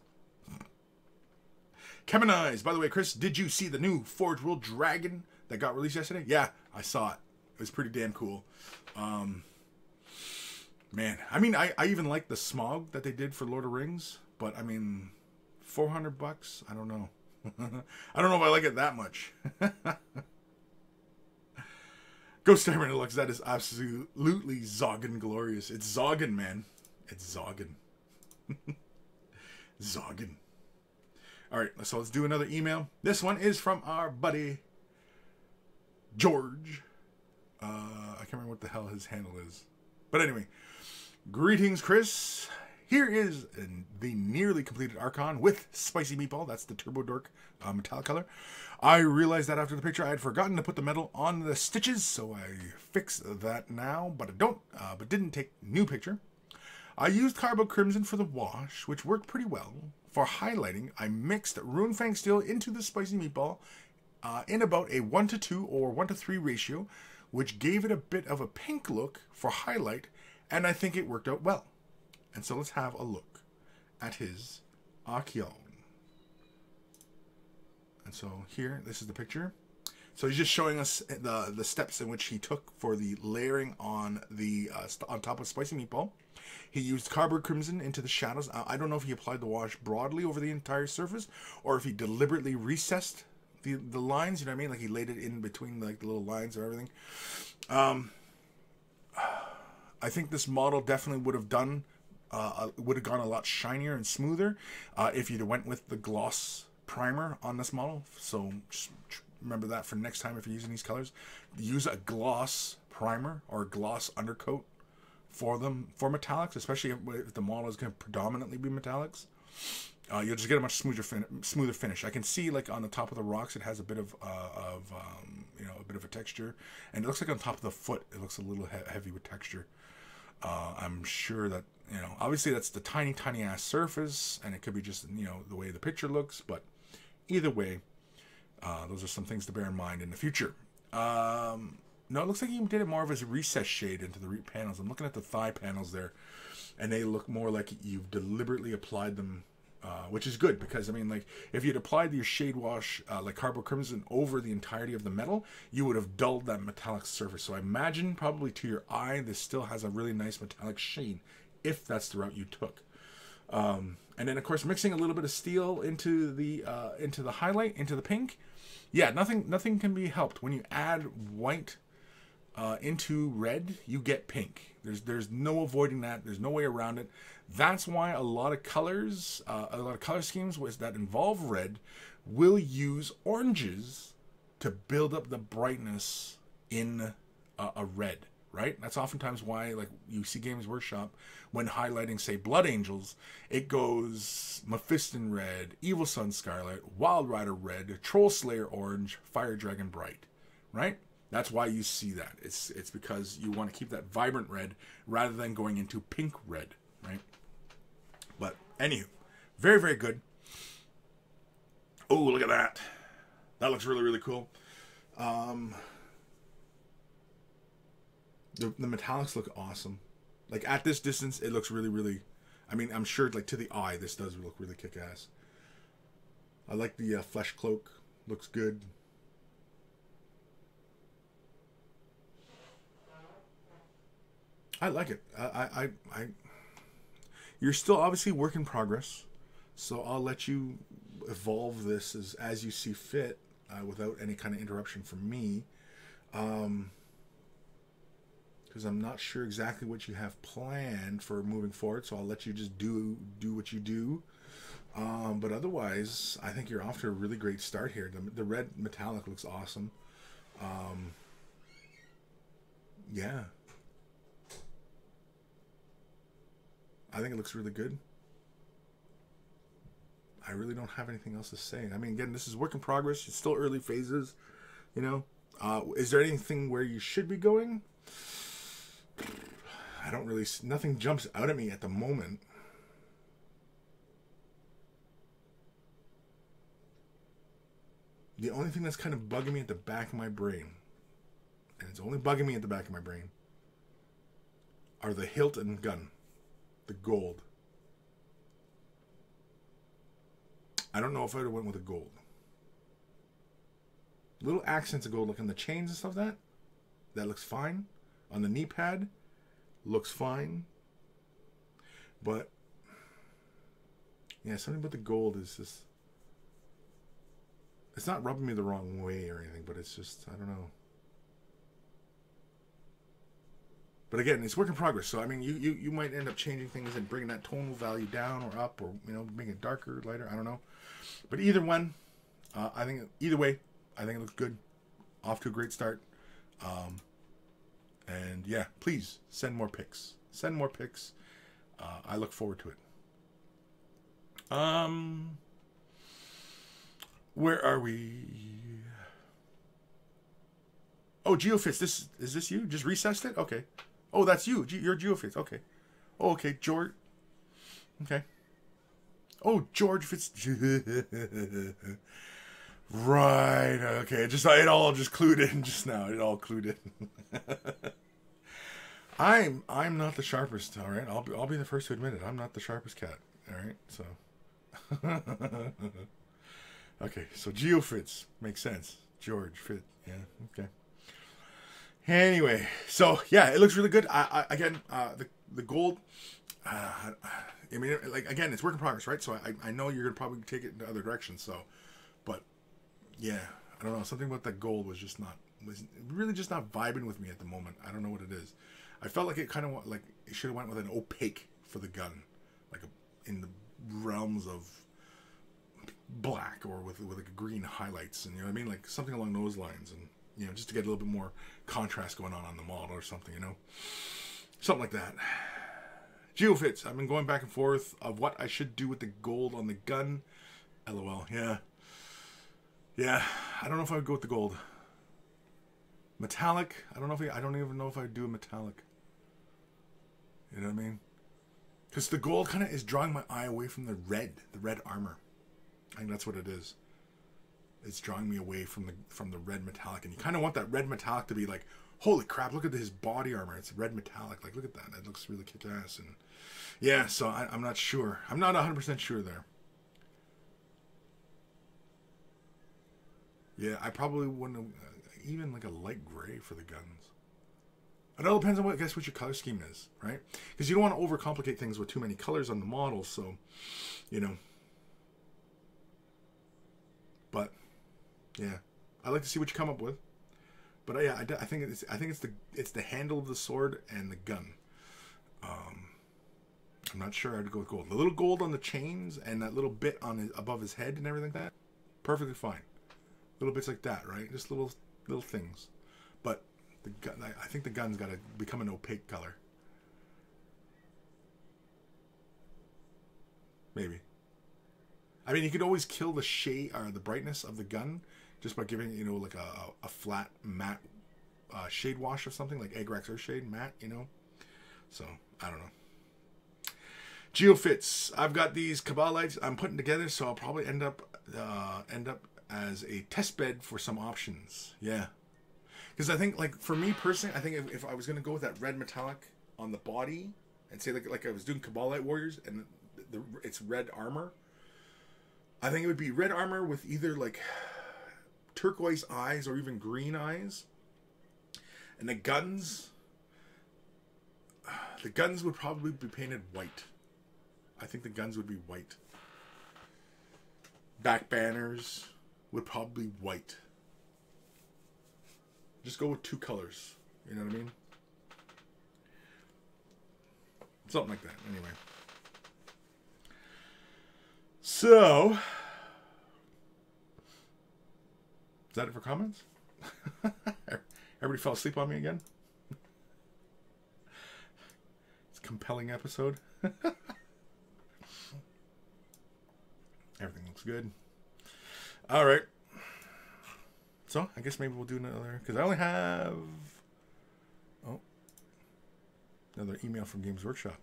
Kemenize. By the way, Kris, did you see the new Forge World Dragon that got released yesterday? Yeah, I saw it. It was pretty damn cool. Man, I mean, I even like the smog that they did for Lord of Rings, but I mean, $400? I don't know. I don't know if I like it that much. Ghost Timer Deluxe, that is absolutely Zoggin glorious. It's Zoggin, man. It's Zoggin. Zoggin. Alright, so let's do another email. This one is from our buddy George. I can't remember what the hell his handle is. But anyway, greetings, Kris. Here is the nearly completed Archon with Spicy Meatball. That's the Turbo Dork metallic color. I realized that after the picture I had forgotten to put the metal on the stitches, so I fixed that now, but I don't, but didn't take new picture. I used Carbo Crimson for the wash, which worked pretty well. For highlighting, I mixed Runefang Steel into the Spicy Meatball in about a 1:2 or 1:3 ratio, which gave it a bit of a pink look for highlight, and I think it worked out well. And so let's have a look at his Archeon. And so here, this is the picture. So he's just showing us the steps in which he took for the layering on the on top of Spicy Meatball. He used Carbo Crimson into the shadows. I don't know if he applied the wash broadly over the entire surface, or if he deliberately recessed the lines. You know what I mean? Like he laid it in between like the little lines or everything. I think this model definitely would have gone a lot shinier and smoother if you'd went with the gloss primer on this model. So just remember that for next time if you're using these colors. Use a gloss primer or a gloss undercoat for them, for metallics, especially if the model is going to predominantly be metallics. you'll just get a much smoother finish. I can see like on the top of the rocks, it has a bit of you know, a bit of a texture, and it looks like on top of the foot, it looks a little heavy with texture. I'm sure that, you know, obviously that's the tiny ass surface, and it could be just, you know, the way the picture looks, but either way, those are some things to bear in mind in the future. No, it looks like you did it more of as a recessed shade into the panels. I'm looking at the thigh panels there, and they look more like you've deliberately applied them, which is good, because I mean, like, if you'd applied your shade wash like Carbo Crimson over the entirety of the metal, you would have dulled that metallic surface. So I imagine probably to your eye this still has a really nice metallic sheen, if that's the route you took. And then of course mixing a little bit of steel into the highlight, into the pink. Yeah, nothing can be helped. When you add white into red, you get pink. There's no avoiding that. There's no way around it. That's why a lot of colors, a lot of color schemes that involve red will use oranges to build up the brightness in a red, right? That's oftentimes why, like, you see Games Workshop, when highlighting, say, Blood Angels, it goes Mephiston red, Evil Sun scarlet, Wild Rider red, Troll Slayer orange, Fire Dragon bright, right? That's why you see that. It's because you want to keep that vibrant red rather than going into pink red, right? But anywho, very, very good. Oh, look at that. That looks really, really cool. The metallics look awesome. Like, at this distance, it looks really, really... I mean, I'm sure, like, to the eye, this does look really kick-ass. I like the flesh cloak. Looks good. I like it. You're still obviously work in progress, so I'll let you evolve this as you see fit, without any kind of interruption from me. Because I'm not sure exactly what you have planned for moving forward, so I'll let you just do what you do. But otherwise, I think you're off to a really great start here. The red metallic looks awesome. Yeah. I think it looks really good. I really don't have anything else to say. I mean, again, this is work in progress. It's still early phases, you know. Is there anything where you should be going? I don't really... Nothing jumps out at me at the moment. The only thing that's kind of bugging me at the back of my brain, and it's only bugging me at the back of my brain, are the hilt and gun. The gold. I don't know if I would have went with a gold. Little accents of gold, like on the chains and stuff that looks fine. On the knee pad, looks fine. But yeah, something about the gold is just... It's not rubbing me the wrong way or anything, but it's just, I don't know. But again, it's work in progress. So I mean, you might end up changing things and bringing that tonal value down or up, or, you know, making it darker, lighter. I don't know. But either one, I think either way, I think it looks good. Off to a great start. And yeah, please send more pics. Send more pics. I look forward to it. Where are we? Oh, Geofits. Is this you? Just recessed it? Okay. Oh, that's you. You're Geofits. Okay. Oh, okay. George. Okay. Oh, George Fitz. Right. Okay. It all just clued in just now. It all clued in. I'm not the sharpest. All right. I'll be the first to admit it. I'm not the sharpest cat. All right. So. Okay. So Geofits makes sense. George Fit. Yeah. Okay. Anyway, so yeah, it looks really good. Again, the gold. I mean, like, again, it's work in progress, right? So I know you're gonna probably take it in other directions. So, but yeah, I don't know. Something about that gold was really just not vibing with me at the moment. I don't know what it is. I felt like it kind of like it should have went with an opaque for the gun, like in the realms of black, or with like green highlights, and you know what I mean, like something along those lines, and you know, just to get a little bit more contrast going on the model or something, you know, something like that. GeoFits. I've been going back and forth of what I should do with the gold on the gun. LOL. Yeah. Yeah. I don't know if I would go with the gold. Metallic. I don't even know if I would do a metallic. You know what I mean? Because the gold kind of is drawing my eye away from the red armor. I think that's what it is. It's drawing me away from the red metallic, and you kind of want that red metallic to be like, holy crap! Look at his body armor. It's red metallic. Like, look at that. It looks really kick-ass. And yeah, so I'm not sure. I'm not 100% sure there. Yeah, I probably wouldn't even like a light gray for the guns. It all depends on what your color scheme is, right? Because you don't want to overcomplicate things with too many colors on the model. So, you know. But yeah, I'd like to see what you come up with. But yeah, I think it's the handle of the sword and the gun. I'm not sure I'd go with gold. The little gold on the chains and that little bit on above his head and everything like that, perfectly fine. Little bits like that, right? Just little things. But the gun, I think the gun's got to become an opaque color. Maybe. I mean, you could always kill the shade or the brightness of the gun just by giving it, like a flat matte shade wash or something like Agrax Earthshade matte, So I don't know. GeoFits. I've got these Cabal lights I'm putting together, so I'll probably end up as a test bed for some options. Yeah, because I think, like, for me personally, I think if I was gonna go with that red metallic on the body and say like I was doing Cabal Light Warriors and it's red armor. I think it would be red armor with either like turquoise eyes or even green eyes. And the guns would probably be painted white. I think the guns would be white. Back banners would probably be white. Just go with two colors. You know what I mean? Something like that. Anyway. So, is that it for comments? Everybody fell asleep on me again? It's a compelling episode. Everything looks good. All right. So, I guess maybe we'll do another, because I only have, another email from Games Workshop.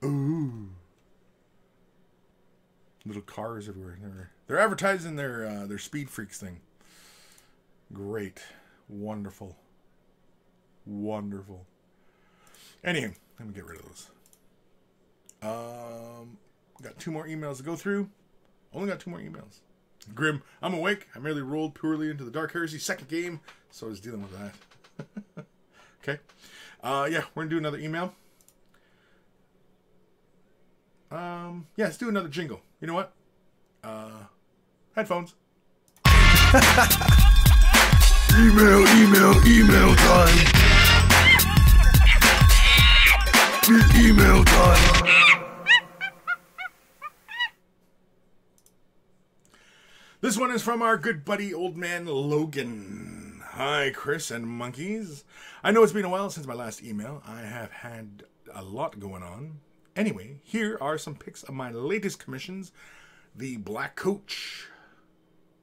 Ooh. Little cars everywhere. They're advertising their Speed Freaks thing. Great. Wonderful. Wonderful. Anyway, let me get rid of those. Got 2 more emails to go through. Only got 2 more emails. Grim, I'm awake. I merely rolled poorly into the Dark Heresy second game, so I was dealing with that. Okay. Yeah, we're going to do another email. Yeah, let's do another jingle. You know what? Headphones. Email time. It's email time. This one is from our good buddy, Old Man Logan. Hi, Kris and monkeys. I know it's been a while since my last email. I have had a lot going on. Anyway, here are some pics of my latest commissions. The Black Coach.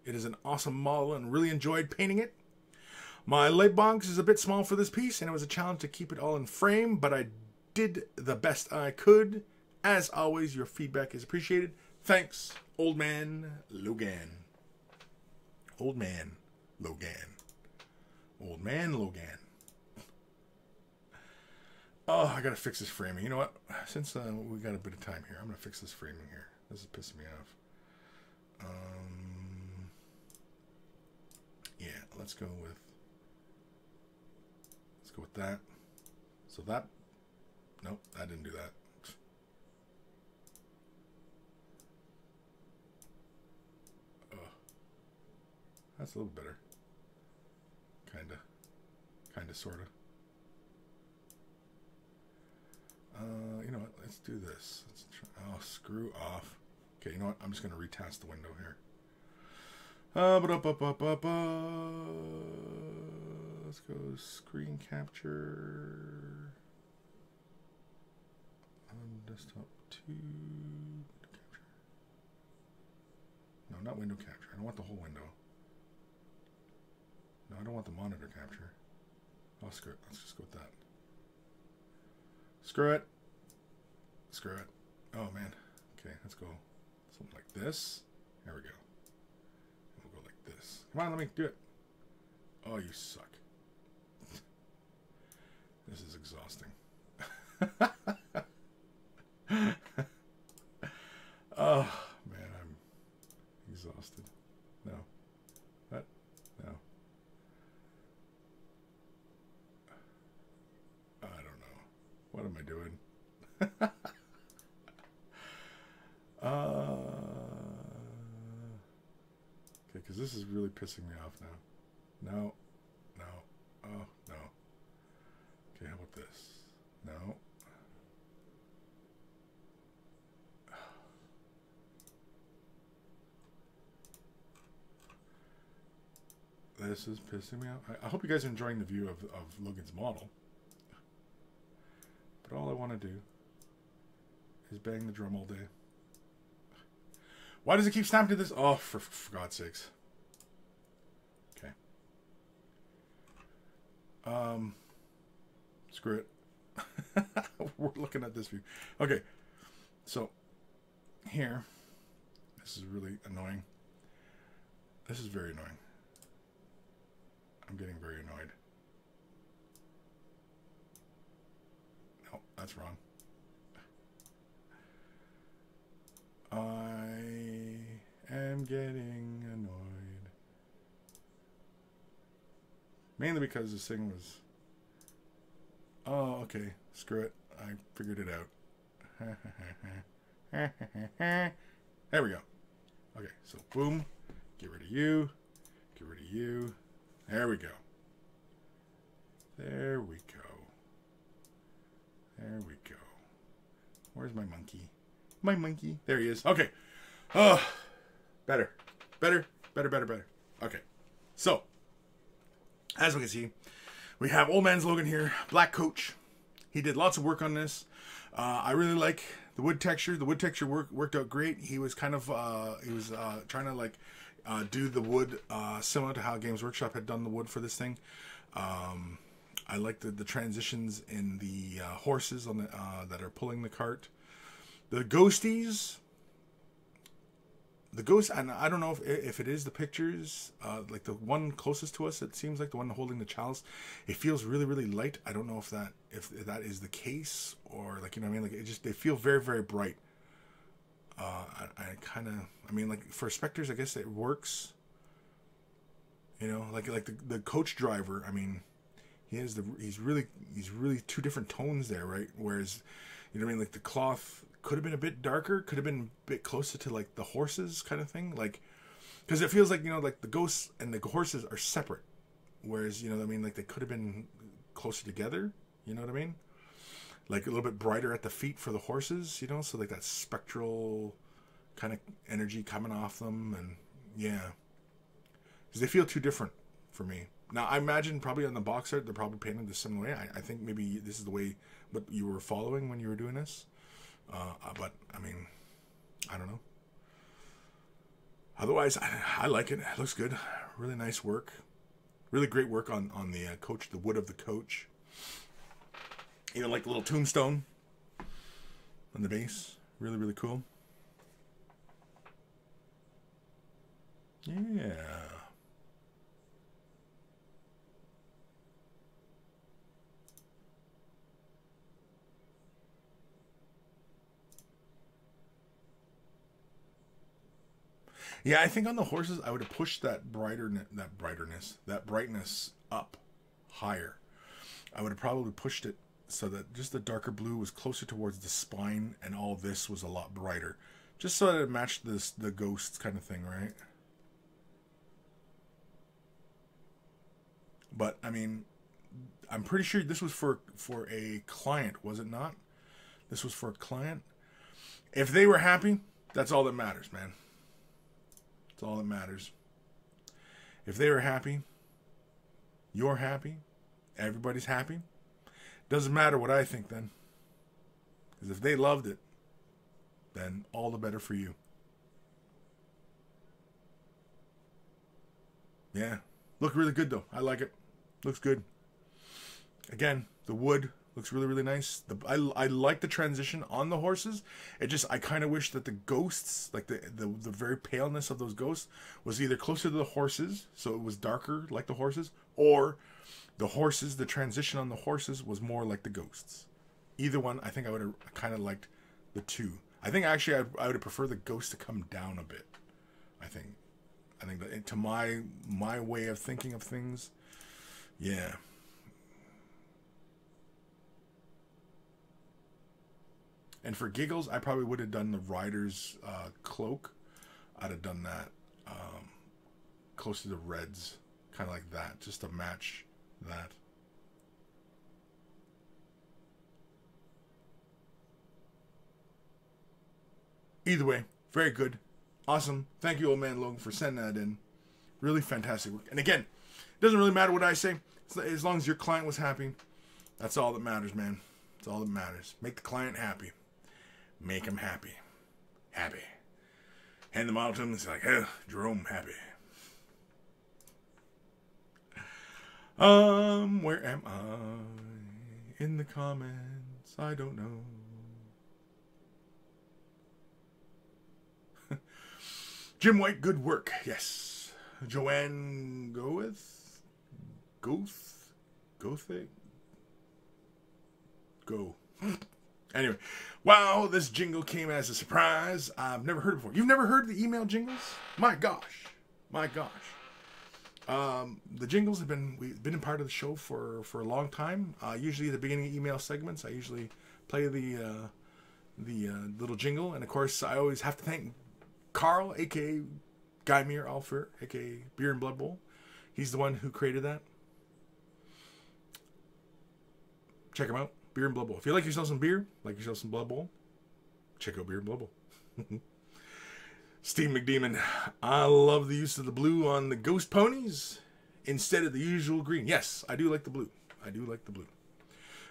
It is an awesome model and really enjoyed painting it. My light box is a bit small for this piece, and it was a challenge to keep it all in frame, but I did the best I could. As always, your feedback is appreciated. Thanks, Old Man Logan. Old Man Logan. Old Man Logan. Oh, I gotta fix this framing. You know what? Since we got a bit of time here, I'm gonna fix this framing here. This is pissing me off. Yeah, let's go with that. So that, nope, I didn't do that. That's a little better. Kinda, sorta. You know what? Let's do this. Let's try. Oh, screw off. Okay, you know what? I'm just gonna retest the window here. Let's go screen capture. desktop to capture. No, not window capture. I don't want the whole window. No, I don't want the monitor capture. Oh, screw it. Let's just go with that. Screw it. Screw it. Oh, man. Okay, let's go something like this. There we go. And we'll go like this. Come on, let me do it. Oh, you suck. This is exhausting. Oh, man, I'm exhausted. No. What? No. I don't know. What am I doing? Okay, because this is really pissing me off now. No. No. Oh, no. Okay, how about this? No. This is pissing me off. I hope you guys are enjoying the view of Logan's model. But all I want to do is bang the drum all day. Why does it keep snapping to this? Oh, for God's sakes. Okay. Screw it. We're looking at this view. Okay. So, here. This is really annoying. This is very annoying. I'm getting very annoyed. No, that's wrong. I am getting annoyed. Mainly because this thing was... Oh, okay. Screw it. I figured it out. There we go. Okay, so boom. Get rid of you. Get rid of you. There we go. There we go. There we go. Where's my monkey? My monkey. There he is. Okay. Oh, better. Better. Better, better, better. Okay. So, as we can see, we have Old Man's Logan here. Black coach. He did lots of work on this. I really like the wood texture. The wood texture worked out great. He was kind of, trying to like, do the wood similar to how Games Workshop had done the wood for this thing. I like the transitions in the horses on the that are pulling the cart. The ghosties, and I don't know if it is the pictures, like the one closest to us, it seems like the one holding the chalice. It feels really, really light. I don't know if that is the case, or like, you know what I mean? Like they feel very, very bright. I mean, like for specters, I guess it works. You know, like the coach driver. I mean, he's really two different tones there, right? Whereas, you know what I mean, like the cloth could have been a bit darker, could have been a bit closer to like the horses kind of thing, like because it feels like, you know, like the ghosts and the horses are separate, whereas, you know what I mean, like they could have been closer together. You know what I mean? Like a little bit brighter at the feet for the horses, you know, so like that spectral kind of energy coming off them, and yeah, because they feel too different for me. Now I imagine probably on the box art they're probably painted the similar way. I think maybe this is the way what you were following when you were doing this, but I mean, I don't know. Otherwise, I like it. It looks good. Really nice work. Really great work on the coach, the wood of the coach. You know, like the little tombstone on the base. Really, really cool. Yeah. Yeah, I think on the horses I would have pushed that brightness up higher. I would have probably pushed it so that just the darker blue was closer towards the spine, and all this was a lot brighter, just so that it matched the ghosts kind of thing, right? But I mean, I'm pretty sure this was for a client, was it not? This was for a client. If they were happy, that's all that matters, man. That's all that matters. If they were happy, you're happy, everybody's happy. Doesn't matter what I think then. Because if they loved it, then all the better for you. Yeah. Look really good, though. I like it. Looks good. Again, the wood looks really, really nice. I like the transition on the horses. I kind of wish that the ghosts, like the very paleness of those ghosts, was either closer to the horses, so it was darker like the horses, or the horses, the transition on the horses was more like the ghosts. Either one, I think I would have kind of liked the two. I think actually I would have preferred the ghost to come down a bit. I think that to my way of thinking of things, yeah. And for giggles, I probably would have done the rider's cloak. I'd have done that close to the reds, kind of like that, just to match that. Either way, very good. Awesome. Thank you, Old Man Logan, for sending that in. Really fantastic work. And again, it doesn't really matter what I say. As long as your client was happy, that's all that matters, man. That's all that matters. Make the client happy. Make him happy. Happy. Hand them out to him. It's like, hey, Jerome, happy. Where am I? In the comments. I don't know. Jim White, good work. Yes. Joanne Goeth? Gothic? Go. Anyway. Wow, this jingle came as a surprise. I've never heard it before. You've never heard the email jingles? My gosh. My gosh. The jingles we've been a part of the show for a long time. Usually at the beginning of email segments, I usually play the little jingle. And of course, I always have to thank Carl, a.k.a. Guymere Alfer, a.k.a. Beer and Blood Bowl. He's the one who created that. Check him out. Beer and Blood Bowl. If you like yourself some beer, like yourself some Blood Bowl, check out Beer and Blood Bowl. Steve McDemon. I love the use of the blue on the ghost ponies instead of the usual green. Yes, I do like the blue. I do like the blue.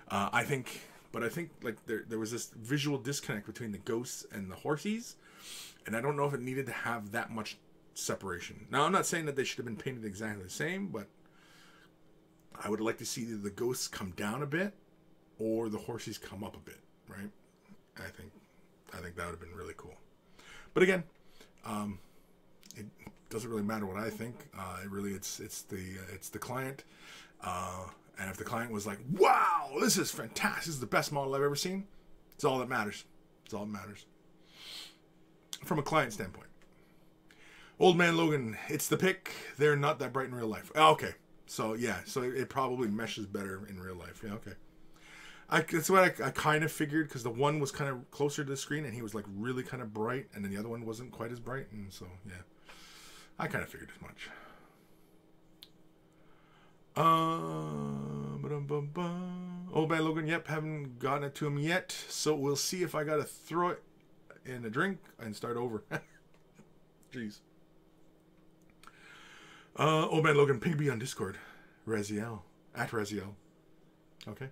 I think like there was this visual disconnect between the ghosts and the horsies. And I don't know if it needed to have that much separation. Now, I'm not saying that they should have been painted exactly the same, but I would like to see either the ghosts come down a bit or the horses come up a bit, right? I think that would have been really cool. But again, it doesn't really matter what I think. It's the client. And if the client was like, "Wow, this is fantastic. This is the best model I've ever seen," it's all that matters. It's all that matters. From a client standpoint. Old Man Logan, it's the pick. They're not that bright in real life. Okay. So, yeah. So, it probably meshes better in real life. Yeah, okay. That's what I kind of figured, because the one was kind of closer to the screen, and he was, like, really kind of bright, and then the other one wasn't quite as bright, and so, yeah. I kind of figured as much. Old Man Logan, yep, haven't gotten it to him yet, so we'll see if I gotta throw it in a drink and start over. Jeez. Old Man Logan, Pigby on Discord. Raziel. At Raziel. Okay.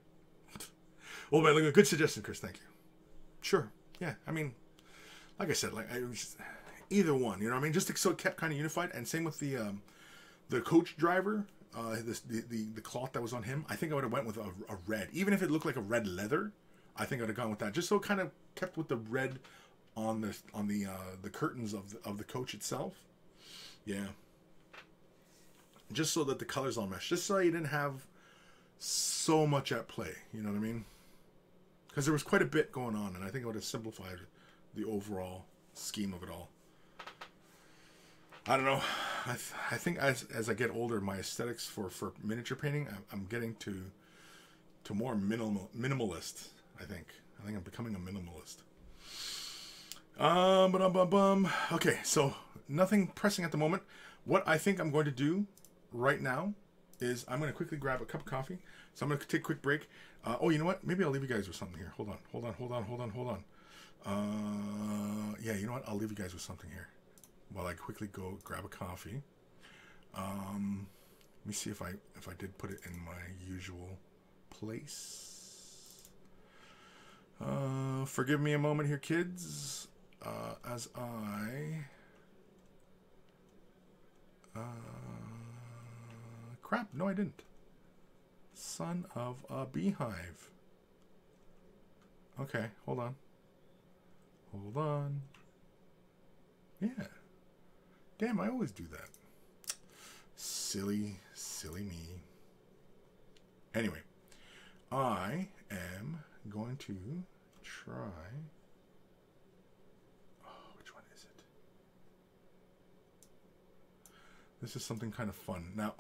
Old Man Logan, good suggestion, Kris. Thank you. Sure. Yeah. I mean, like I said, like I was either one. You know what I mean? Just so it kept kind of unified. And same with the coach driver. The cloth that was on him. I think I would have went with a red, even if it looked like a red leather. I think I would have gone with that, just so it kind of kept with the red on the curtains of the coach itself. Yeah. Just so that the colors all mesh. Just so you didn't have so much at play. You know what I mean? Because there was quite a bit going on, and I think it would have simplified the overall scheme of it all. I don't know. I think as I get older, my aesthetics for miniature painting, I'm getting to more minimalist. I think I'm becoming a minimalist. Okay, so nothing pressing at the moment. What I think I'm going to do right now is I'm going to quickly grab a cup of coffee. So I'm going to take a quick break. Oh, you know what? Maybe I'll leave you guys with something here. Hold on. Yeah, you know what? I'll leave you guys with something here while I quickly go grab a coffee. Let me see if I did put it in my usual place. Forgive me a moment here, kids, as I... crap, no I didn't. Son of a beehive. Okay, hold on. Hold on. Yeah. Damn, I always do that. Silly, silly me. Anyway, I am going to try... Oh, which one is it? This is something kind of fun. Now,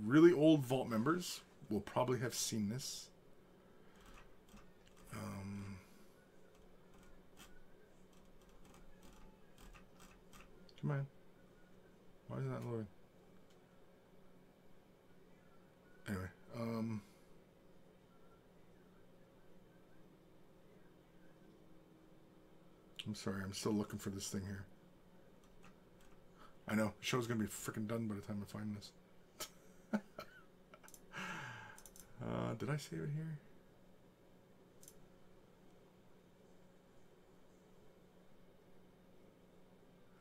really old Vault members will probably have seen this. Come on. Why is that loading? Anyway, I'm sorry, I'm still looking for this thing here. I know, the show's gonna be freaking done by the time I find this. Did I save it here?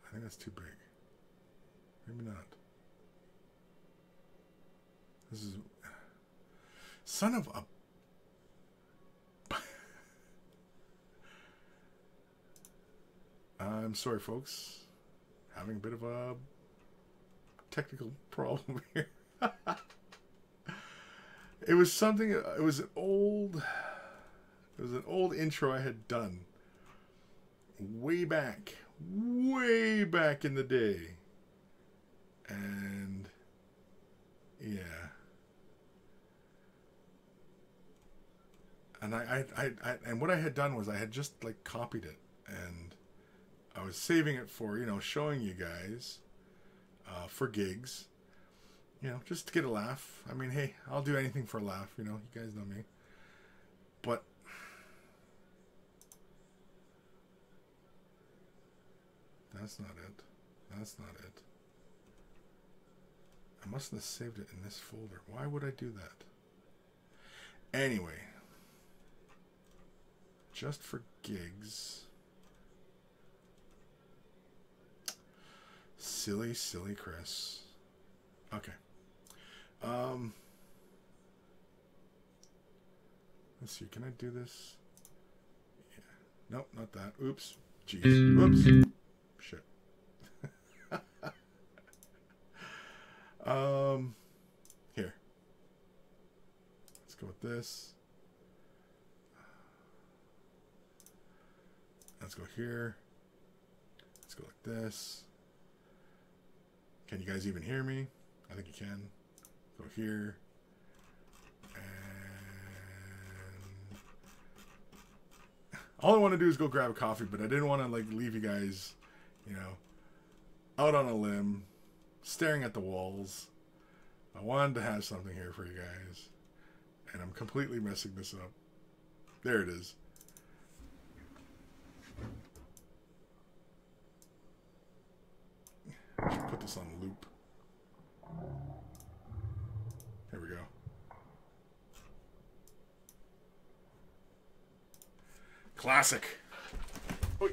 I think that's too big. Maybe not. This is... Son of a... I'm sorry, folks. Having a bit of a technical problem here. It was something... It was an old intro I had done. Way back in the day. And... yeah. And and what I had done was I had just like copied it and I was saving it for, you know, showing you guys for gigs, you know, just to get a laugh. I mean, hey, I'll do anything for a laugh, you know, you guys know me. But that's not it. That's not it. I mustn't have saved it in this folder. Why would I do that? Anyway, just for gigs. Silly, silly Kris. Okay. Let's see. Can I do this? Yeah. Nope, not that. Oops. Jeez. Oops. Shit. Here. Let's go with this. Let's go here. Let's go like this. Can you guys even hear me? I think you can. Go here. And all I want to do is go grab a coffee, but I didn't want to like leave you guys, you know, out on a limb, staring at the walls. I wanted to have something here for you guys. And I'm completely messing this up. There it is. I should put this on loop. Here we go. Classic. Oi.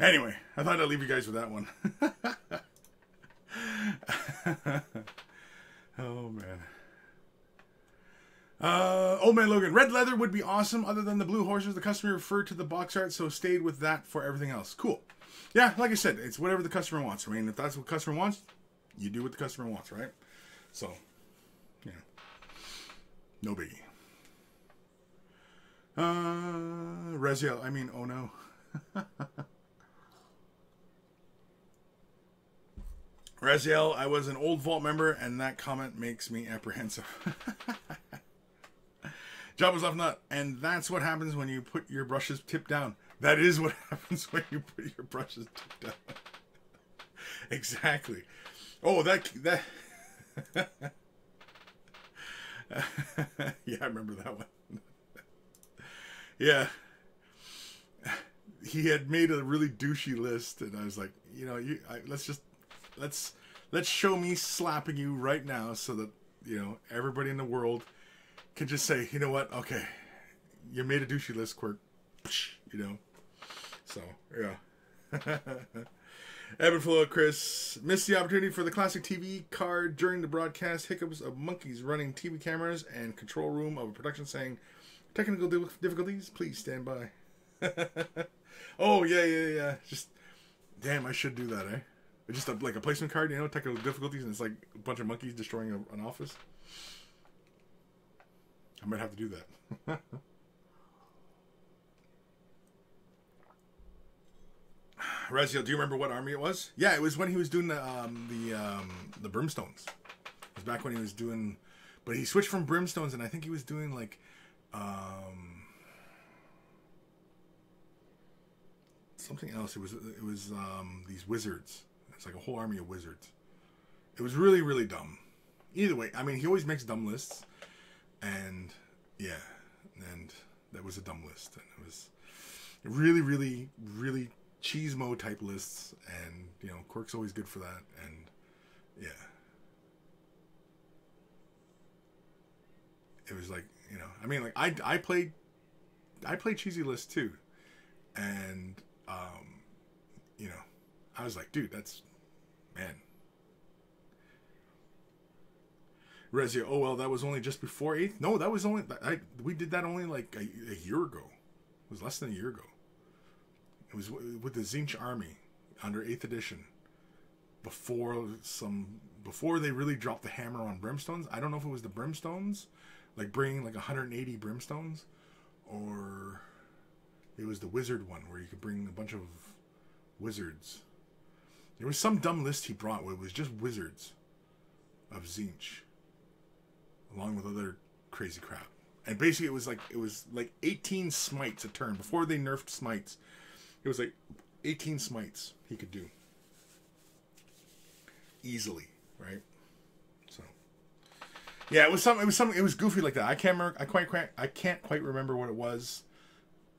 Anyway, I thought I'd leave you guys with that one. Oh, man. Old Man Logan. Red leather would be awesome. Other than the blue horses, the customer referred to the box art, so stayed with that for everything else. Cool. Yeah, like I said, it's whatever the customer wants. I mean, if that's what the customer wants, you do what the customer wants, right? So, yeah. No biggie. Reziel, I mean, oh no. Raziel, I was an old vault member, and that comment makes me apprehensive. Job was left nut, and that's what happens when you put your brushes tip down. That is what happens when you put your brushes tip down. Exactly. Oh, that. Yeah, I remember that one. Yeah. He had made a really douchey list, and I was like, you know, let's show me slapping you right now, so that, you know, everybody in the world can just say, you know what, okay, you made a douchey list, Quirk, you know. So yeah. Ebb and flow, Chris. Missed the opportunity for the classic TV card during the broadcast. Hiccups of monkeys running TV cameras and control room of a production saying, technical difficulties, please stand by. Oh, yeah. Just, damn, I should do that, eh? Just like a placement card, you know, technical difficulties, and it's like a bunch of monkeys destroying an office. I might have to do that. Raziel, do you remember what army it was? Yeah, it was when he was doing the brimstones. It was back when he was doing, but he switched from brimstones, and I think he was doing like something else. It was these wizards. It's like a whole army of wizards. It was really, really dumb. Either way, I mean, he always makes dumb lists, and yeah, and that was a dumb list, and it was really, really, really cheesemo type lists, and you know, Quirk's always good for that, and yeah, it was like, you know, I mean, like I played cheesy lists too, and you know, I was like, dude, that's, man. Rezia, oh well, that was only just before 8th? No, that was only, we did that only like a year ago. It was less than a year ago. It was with the Zinch army under 8th edition. Before they really dropped the hammer on brimstones. I don't know if it was the brimstones, like bringing like 180 brimstones, or it was the wizard one where you could bring a bunch of wizards. There was some dumb list he brought where it was just wizards of Zinch, along with other crazy crap. And basically it was like 18 smites a turn. Before they nerfed smites, it was like 18 smites he could do easily, right? So yeah, it was goofy like that. I can't quite remember what it was.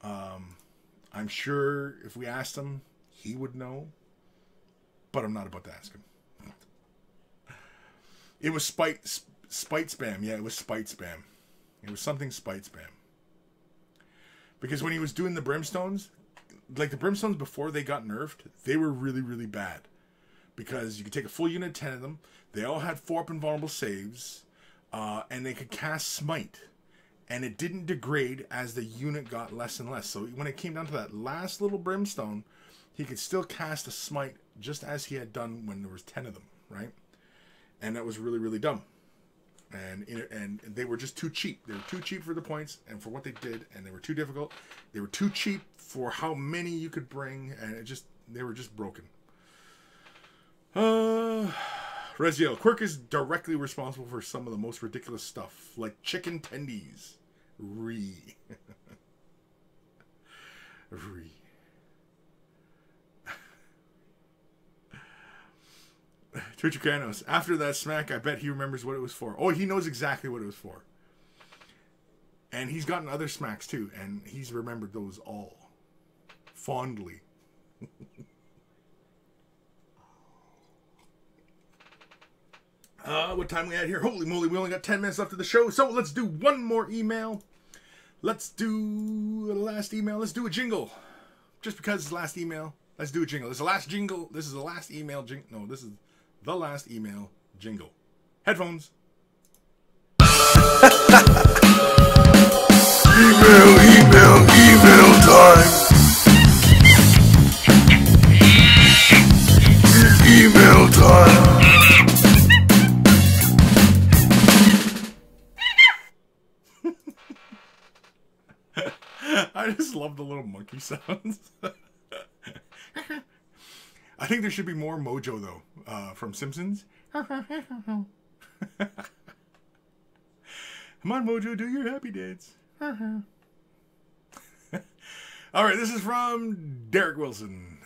I'm sure if we asked him, he would know, but I'm not about to ask him. It was spite spam. Yeah, it was spite spam. It was something spite spam. Because when he was doing the brimstones, like the brimstones before they got nerfed, they were really, really bad. Because you could take a full unit of 10 of them. They all had 4-up invulnerable saves. And they could cast smite. And it didn't degrade as the unit got less and less. So when it came down to that last little brimstone, he could still cast a smite just as he had done when there was 10 of them, right? And that was really, really dumb. And they were just too cheap. They were too cheap for the points and for what they did, and they were too difficult. They were too cheap for how many you could bring, and they were just broken. Reziel, Quirk is directly responsible for some of the most ridiculous stuff, like chicken tendies. Re. Twitchacanos, after that smack, I bet he remembers what it was for. Oh, he knows exactly what it was for. And he's gotten other smacks too, and he's remembered those all fondly. What time we at here? Holy moly, we only got 10 minutes left of the show, so let's do one more email. Let's do the last email. Let's do a jingle. Just because it's the last email, Let's do a jingle. This is the last jingle. This is the last email jingle. No, this is the last email jingle. Headphones. Email time. Email time. I just love the little monkey sounds. I think there should be more Mojo, though, from Simpsons. Come on, Mojo, do your happy dance. All right, this is from Derek Wilson.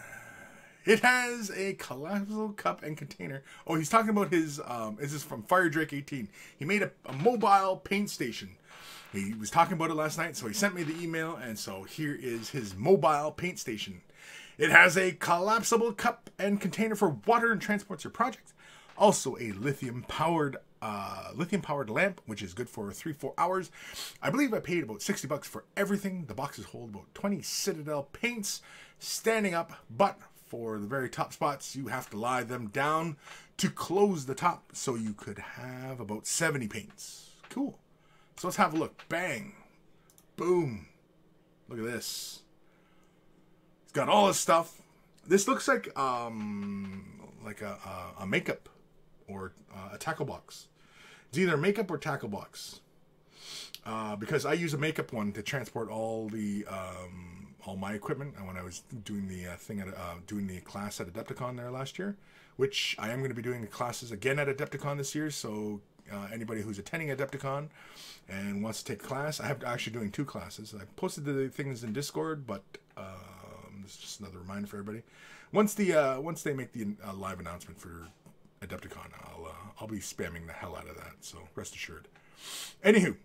It has a collapsible cup and container. Oh, he's talking about his, this is from Fire Drake 18. He made a mobile paint station. He was talking about it last night, so he sent me the email, and so here is his mobile paint station. It has a collapsible cup and container for water and transports your project. Also a lithium-powered lamp, which is good for 3-4 hours. I believe I paid about $60 for everything. The boxes hold about 20 Citadel paints standing up, but for the very top spots, you have to lie them down to close the top, so you could have about 70 paints. Cool. So let's have a look. Bang. Boom. Look at this. It's got all this stuff. This looks like a makeup or a tackle box. It's either makeup or tackle box. Because I use a makeup one to transport all my equipment. And when I was doing the doing the class at Adepticon there last year, which I am going to be doing the classes again at Adepticon this year. So anybody who's attending Adepticon and wants to take a class, I have actually doing 2 classes. I posted the things in Discord, but this is just another reminder for everybody. Once they make the live announcement for Adepticon, I'll be spamming the hell out of that. So rest assured. Anywho,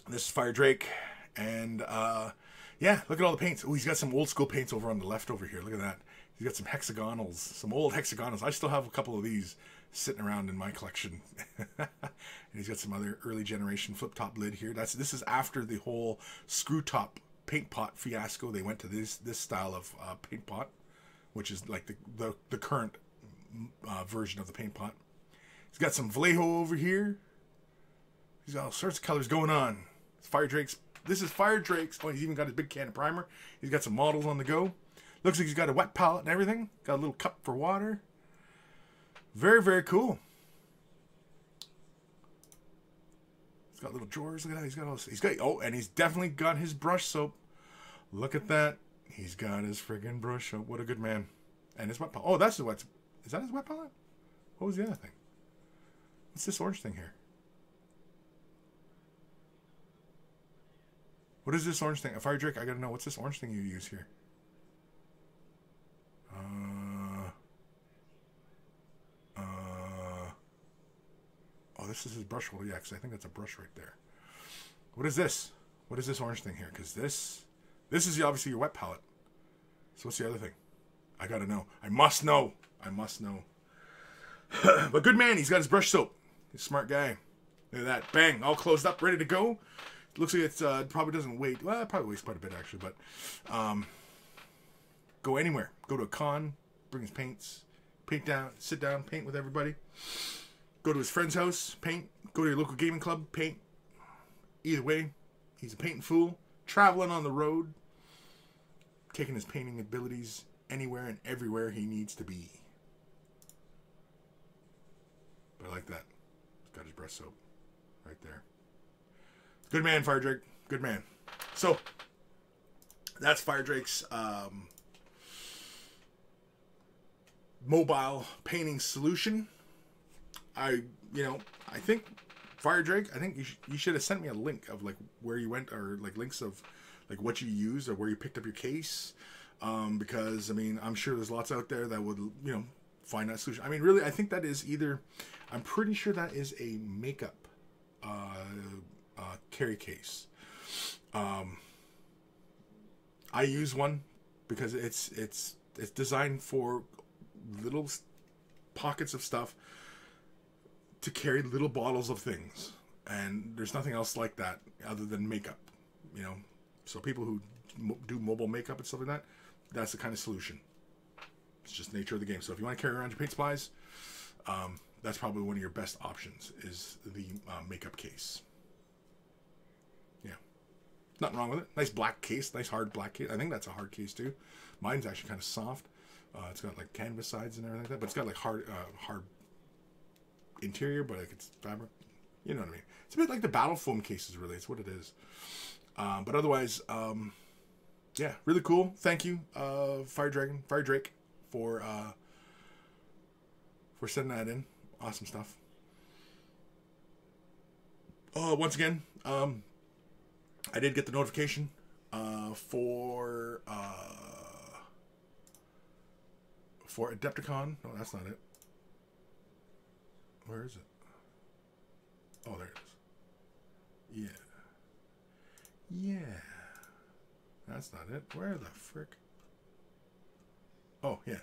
this is Fire Drake, and yeah, look at all the paints. Oh, he's got some old school paints over on the left over here. Look at that. He's got some hexagonals, some old hexagonals. I still have a couple of these sitting around in my collection. And he's got some other early generation flip top lid here. This is after the whole screw top paint pot fiasco. They went to this style of paint pot, which is like the current version of the paint pot. He's got some Vallejo over here. He's got all sorts of colors going on. It's Fire Drake's. This is Fire Drake's. Oh, he's even got his big can of primer. He's got some models on the go. Looks like he's got a wet palette and everything. Got a little cup for water. Very, very cool. He's got little drawers. Look at that. Oh, and he's definitely got his brush soap. Look at that. He's got his friggin' brush soap. What a good man. And his wet palette. Oh, that's his wet. Is that his wet palette? What was the other thing? What's this orange thing here? What is this orange thing? A Fire Drake, I gotta know. What's this orange thing you use here? Oh, this is his brush holder. Yeah, because I think that's a brush right there. What is this? What is this orange thing here? Because this is obviously your wet palette. So what's the other thing? I gotta know. I must know. I must know. But good man. He's got his brush soap. He's a smart guy. Look at that. Bang. All closed up, ready to go. Looks like it's probably doesn't weight. Well, it probably weighs quite a bit actually, but go anywhere. Go to a con, bring his paints, paint down, sit down, paint with everybody. Go to his friend's house, paint. Go to your local gaming club, paint. Either way, he's a painting fool, traveling on the road, taking his painting abilities anywhere and everywhere he needs to be. But I like that. He's got his brush soap right there. Good man, Fire Drake. Good man. So, that's Fire Drake's mobile painting solution. I think Fire Drake, I think you should have sent me a link of like where you went, or like links of like what you used or where you picked up your case. Because I mean, I'm sure there's lots out there that would, find that solution. I mean, really, I think that is I'm pretty sure that is a makeup carry case. I use one because it's designed for little pockets of stuff to carry little bottles of things, and there's nothing else like that other than makeup. So people who do mobile makeup and stuff like that, that's the kind of solution. It's just the nature of the game. So if you want to carry around your paint supplies, that's probably one of your best options, is the makeup case. Yeah. Nothing wrong with it. Nice black case. Nice hard black case. I think that's a hard case too. Mine's actually kind of soft. It's got like canvas sides and everything like that. But it's got like hard interior, but like it's fabric. You know what I mean? It's a bit like the battle foam cases, really. It's what it is. But otherwise, yeah, really cool. Thank you, Fire Drake, for sending that in. Awesome stuff. Once again, I did get the notification for Adepticon. No, that's not it. Where is it? Oh, there it is. Yeah. Yeah. That's not it. Where the frick? Oh, yeah.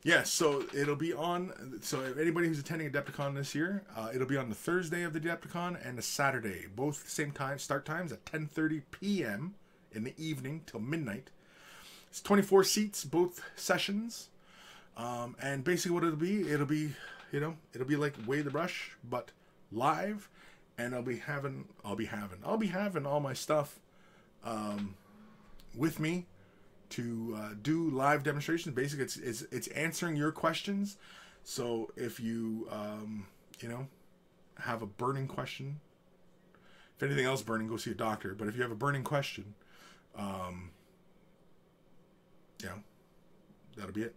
Yeah, so it'll be on... So if anybody who's attending Adepticon this year, it'll be on the Thursday of the Adepticon and the Saturday. Both same time, start times at 10:30 p.m. in the evening till midnight. It's 24 seats, both sessions. And basically what it'll be, you know, it'll be like Way the Brush, but live. And I'll be having all my stuff with me to do live demonstrations. Basically, it's answering your questions. So if you you know, have a burning question, if anything else burning, go see a doctor. But if you have a burning question, you know, that'll be it.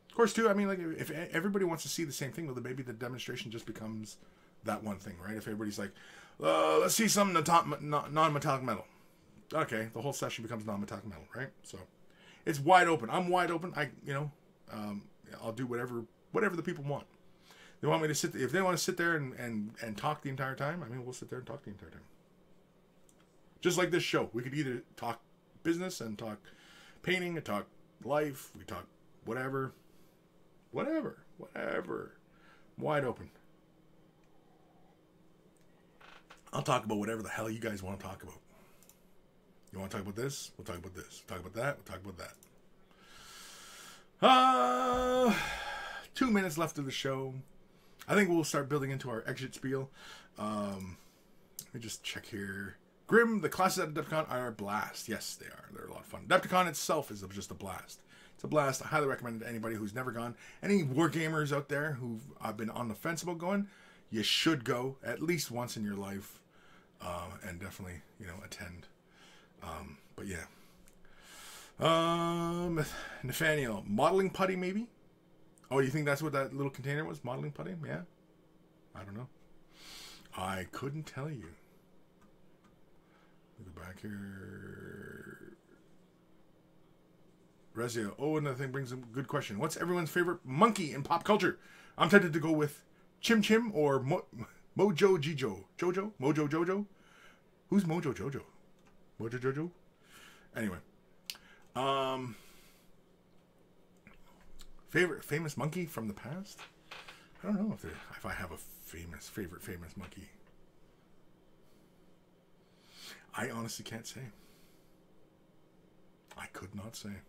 Of course, too. I mean, like if everybody wants to see the same thing, well, then maybe the demonstration just becomes that one thing, right? If everybody's like, let's see some non-metallic metal. Okay, the whole session becomes non-metallic metal, right? So it's wide open. I'm wide open. I'll do whatever the people want. They want me to sit. If they want to sit there and talk the entire time, I mean, we'll sit there and talk the entire time. Just like this show, we could either talk business and talk painting and talk life. We talk whatever. Wide open. I'll talk about whatever the hell you guys want to talk about. You want to talk about this? We'll talk about this. We'll talk about that? We'll talk about that. 2 minutes left of the show. I think we'll start building into our exit spiel. Let me just check here. Grim, the classes at Adepticon are a blast. Yes, they are. They're a lot of fun. Adepticon itself is just a blast. It's a blast. I highly recommend it to anybody who's never gone. Any wargamers out there who've been on the fence about going, you should go at least once in your life, and definitely, you know, attend. But yeah. Nathaniel, modeling putty maybe? Oh, you think that's what that little container was? Modeling putty? Yeah. I don't know. I couldn't tell you. Let me go back here. Rezio. Oh, another thing brings a good question. What's everyone's favorite monkey in pop culture? I'm tempted to go with Chim Chim or Mojo Jijo. Jojo? Mojo Jojo? Who's Mojo Jojo? Mojo Jojo? Anyway. Famous monkey from the past? I don't know if I have a favorite famous monkey. I honestly can't say. I could not say.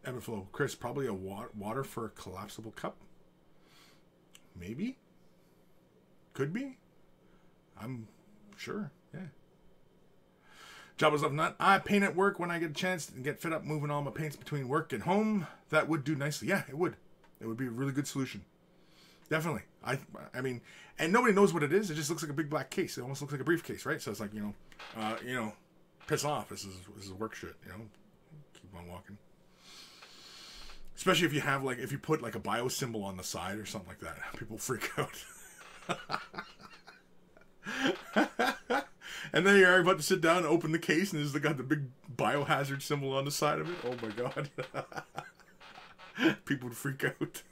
Ebb and flow. Kris, probably a water for a collapsible cup? Maybe? Could be? I'm sure, yeah. Jabba's Love Nut. I paint at work when I get a chance and get fed up moving all my paints between work and home. That would do nicely. Yeah, it would. It would be a really good solution. Definitely. I mean, and nobody knows what it is. It just looks like a big black case. It almost looks like a briefcase, right? So it's like, you know, piss off. This is work shit, you know. Keep on walking. Especially if you have if you put like a bio symbol on the side or something like that. People freak out. And then you're about to sit down and open the case and it's got the big biohazard symbol on the side of it. Oh my god. People would freak out.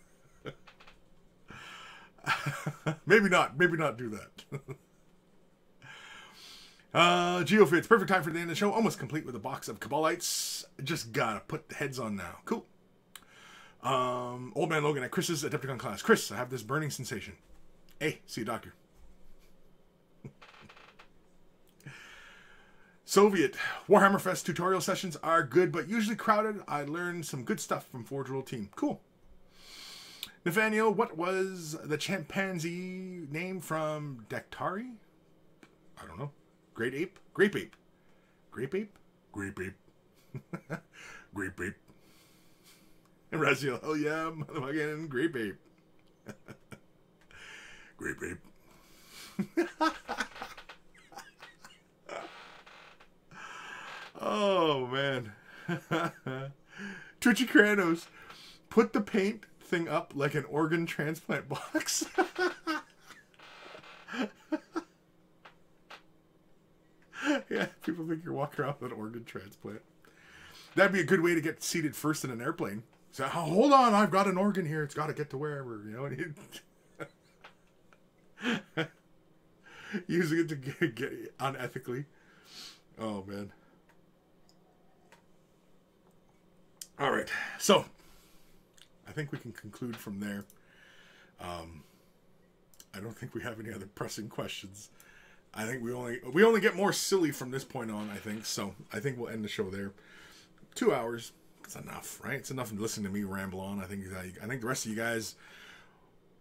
Maybe not do that. Geofits, perfect time for the end of the show. Almost complete with a box of Cabalites. Just gotta put the heads on now. Cool. Old Man Logan at Kris's Adepticon class. Kris, I have this burning sensation. Hey, see a doctor. Soviet. Warhammer Fest tutorial sessions are good, but usually crowded. I learned some good stuff from Forge World Team. Cool. Nathaniel, what was the chimpanzee name from Daktari? I don't know. Great ape? Grape ape. Grape ape? Grape ape. Grape ape. And Raziel, oh yeah, motherfucking grape ape. Grape ape. Oh, man. Twitchy Kranos, put the paint thing up like an organ transplant box. Yeah, people think you're walking around with an organ transplant. That'd be a good way to get seated first in an airplane. So, oh, hold on, I've got an organ here. It's got to get to wherever, you know. Using it to get unethically. Oh, man. All right, so I think we can conclude from there. I don't think we have any other pressing questions. I think we only get more silly from this point on, I think. So I think we'll end the show there. 2 hours. It's enough, right? It's enough to listen to me ramble on. I think the rest of you guys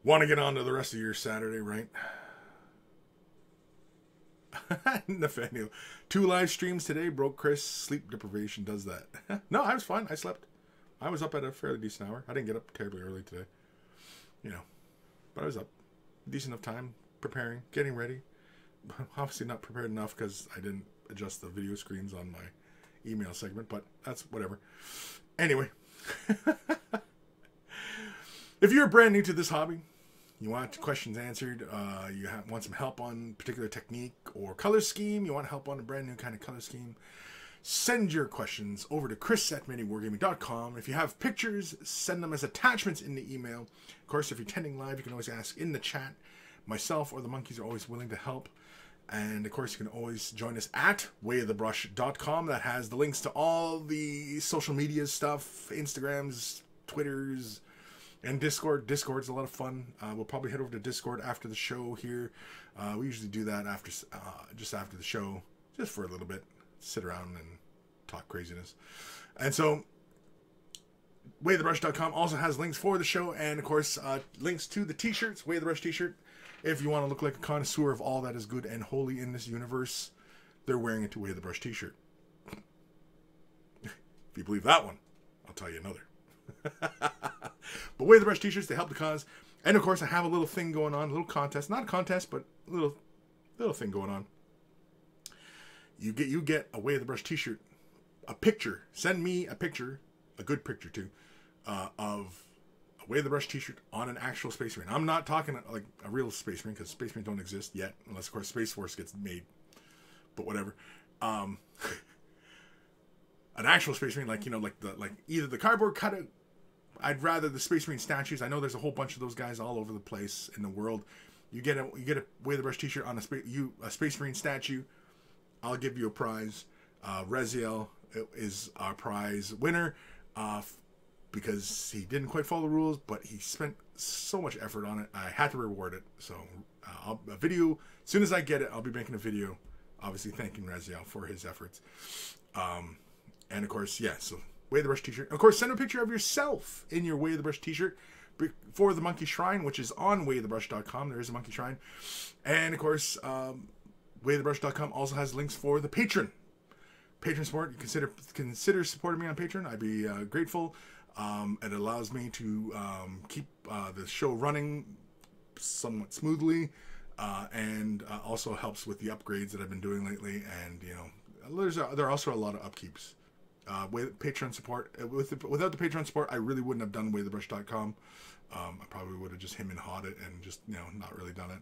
want to get on to the rest of your Saturday, right? Nathaniel, 2 live streams today broke Kris. Sleep deprivation does that. No, I was fine. I slept. I was up at a fairly decent hour. I didn't get up terribly early today. You know, but I was up. Decent enough time. Preparing. Getting ready. Obviously not prepared enough because I didn't adjust the video screens on my email segment, but that's whatever. Anyway. If you're brand new to this hobby, you want questions answered, you want some help on particular technique or color scheme, you want help on a brand new kind of color scheme, send your questions over to Kris@miniwargaming.com. If you have pictures, send them as attachments in the email. Of course, if you're attending live, you can always ask in the chat. Myself or the monkeys are always willing to help. And of course, you can always join us at wayofthebrush.com. That has the links to all the social media stuff, Instagrams, Twitters, and Discord. Discord's a lot of fun. We'll probably head over to Discord after the show here. We usually do that after just after the show, just for a little bit. Sit around and talk craziness. And so, wayofthebrush.com also has links for the show, and of course, links to the t-shirts, Way of the Brush t-shirt. If you want to look like a connoisseur of all that is good and holy in this universe, they're wearing a Way of the Brush t-shirt. If you believe that one, I'll tell you another. But Way of the Brush t-shirts, they help the cause. And of course, I have a little thing going on, a little contest. Not a contest, but a little thing going on. You get a Way of the Brush t-shirt, a picture. Send me a picture, a good picture too, of a Way of the Brush t-shirt on an actual Space Marine. I'm not talking like a real Space Marine, because Space Marines don't exist yet, unless of course Space Force gets made. But whatever. An actual Space Marine, like, you know, like either the cardboard cutout. I'd rather the Space Marine statues. I know there's a whole bunch of those guys all over the place in the world. You get a Way of the Brush t-shirt on a Space Marine statue, I'll give you a prize. Raziel is our prize winner, because he didn't quite follow the rules, but he spent so much effort on it. I had to reward it. So a video, as soon as I get it, I'll be making a video, obviously thanking Raziel for his efforts. And of course, yeah, so Way of the Brush t-shirt. Of course, send a picture of yourself in your Way of the Brush t-shirt for the Monkey Shrine, which is on wayofthebrush.com. There is a Monkey Shrine. And of course, wayofthebrush.com also has links for the Patreon. Patreon support. You consider supporting me on Patreon. I'd be grateful. It allows me to keep the show running somewhat smoothly, and also helps with the upgrades that I've been doing lately. And you know, there are also a lot of upkeeps. With Patreon support, without the Patreon support, I really wouldn't have done wayofthebrush.com. I probably would have just him and hawed it and just, you know, not really done it.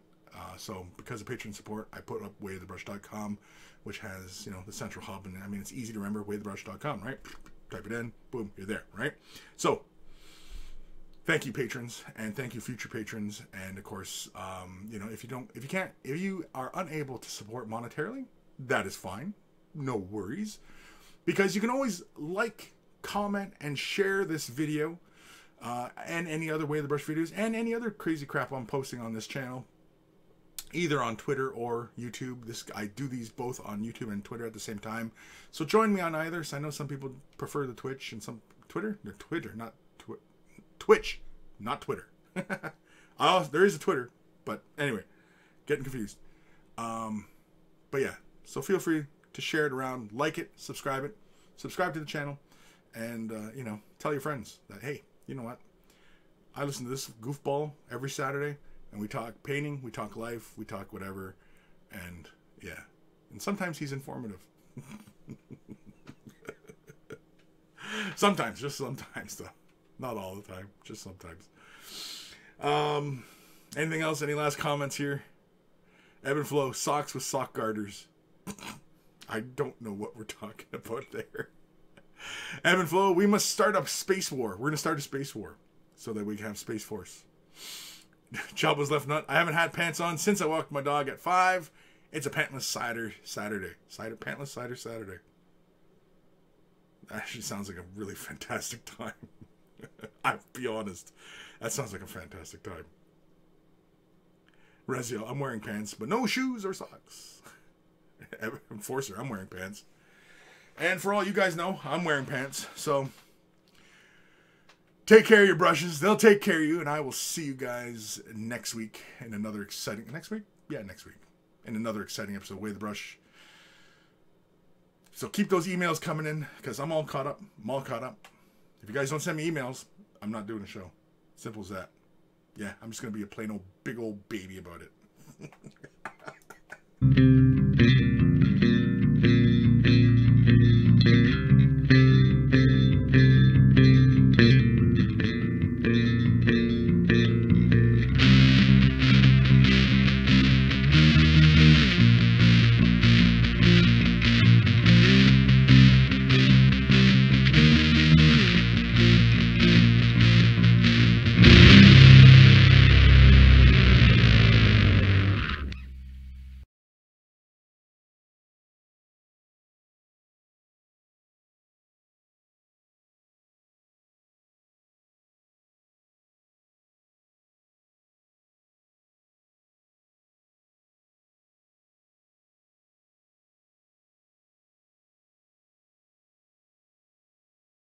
So because of Patreon support, I put up wayofthebrush.com, which has, you know, the central hub, and I mean, it's easy to remember, wayofthebrush.com, right? Type it in, boom, you're there, right? So thank you, patrons, and thank you, future patrons. And of course, you know, if you are unable to support monetarily, that is fine, no worries, because you can always like, comment, and share this video, and any other Way of the Brush videos, and any other crazy crap I'm posting on this channel. either on Twitter or YouTube. I do these both on YouTube and Twitter at the same time. So join me on either. So I know some people prefer the Twitch and some Twitter. No, Twitter, not Twitch, not Twitter. Oh, there is a Twitter, but anyway, getting confused. But yeah, so feel free to share it around, like it, subscribe to the channel, and you know, tell your friends that, hey, you know what? I listen to this goofball every Saturday, and we talk painting, we talk life, we talk whatever, and yeah, and sometimes he's informative. Sometimes, just sometimes though, not all the time, just sometimes. Anything else? Any last comments here? Ebb and flow, socks with sock garters. I don't know what we're talking about there. Ebb and flow, we must start a space war. We're going to start a space war so that we can have Space Force. Chalba's left nut. I haven't had pants on since I walked my dog at 5. It's a pantless cider Saturday. Pantless cider Saturday. That actually sounds like a really fantastic time. I'll be honest. That sounds like a fantastic time. Rezio, I'm wearing pants, but no shoes or socks. Enforcer, I'm wearing pants. And for all you guys know, I'm wearing pants. So, take care of your brushes. They'll take care of you. And I will see you guys next week in another exciting... Next week? Yeah, next week. In another exciting episode of Way the Brush. So keep those emails coming in, because I'm all caught up. I'm all caught up. If you guys don't send me emails, I'm not doing a show. Simple as that. Yeah, I'm just going to be a plain old, big old baby about it.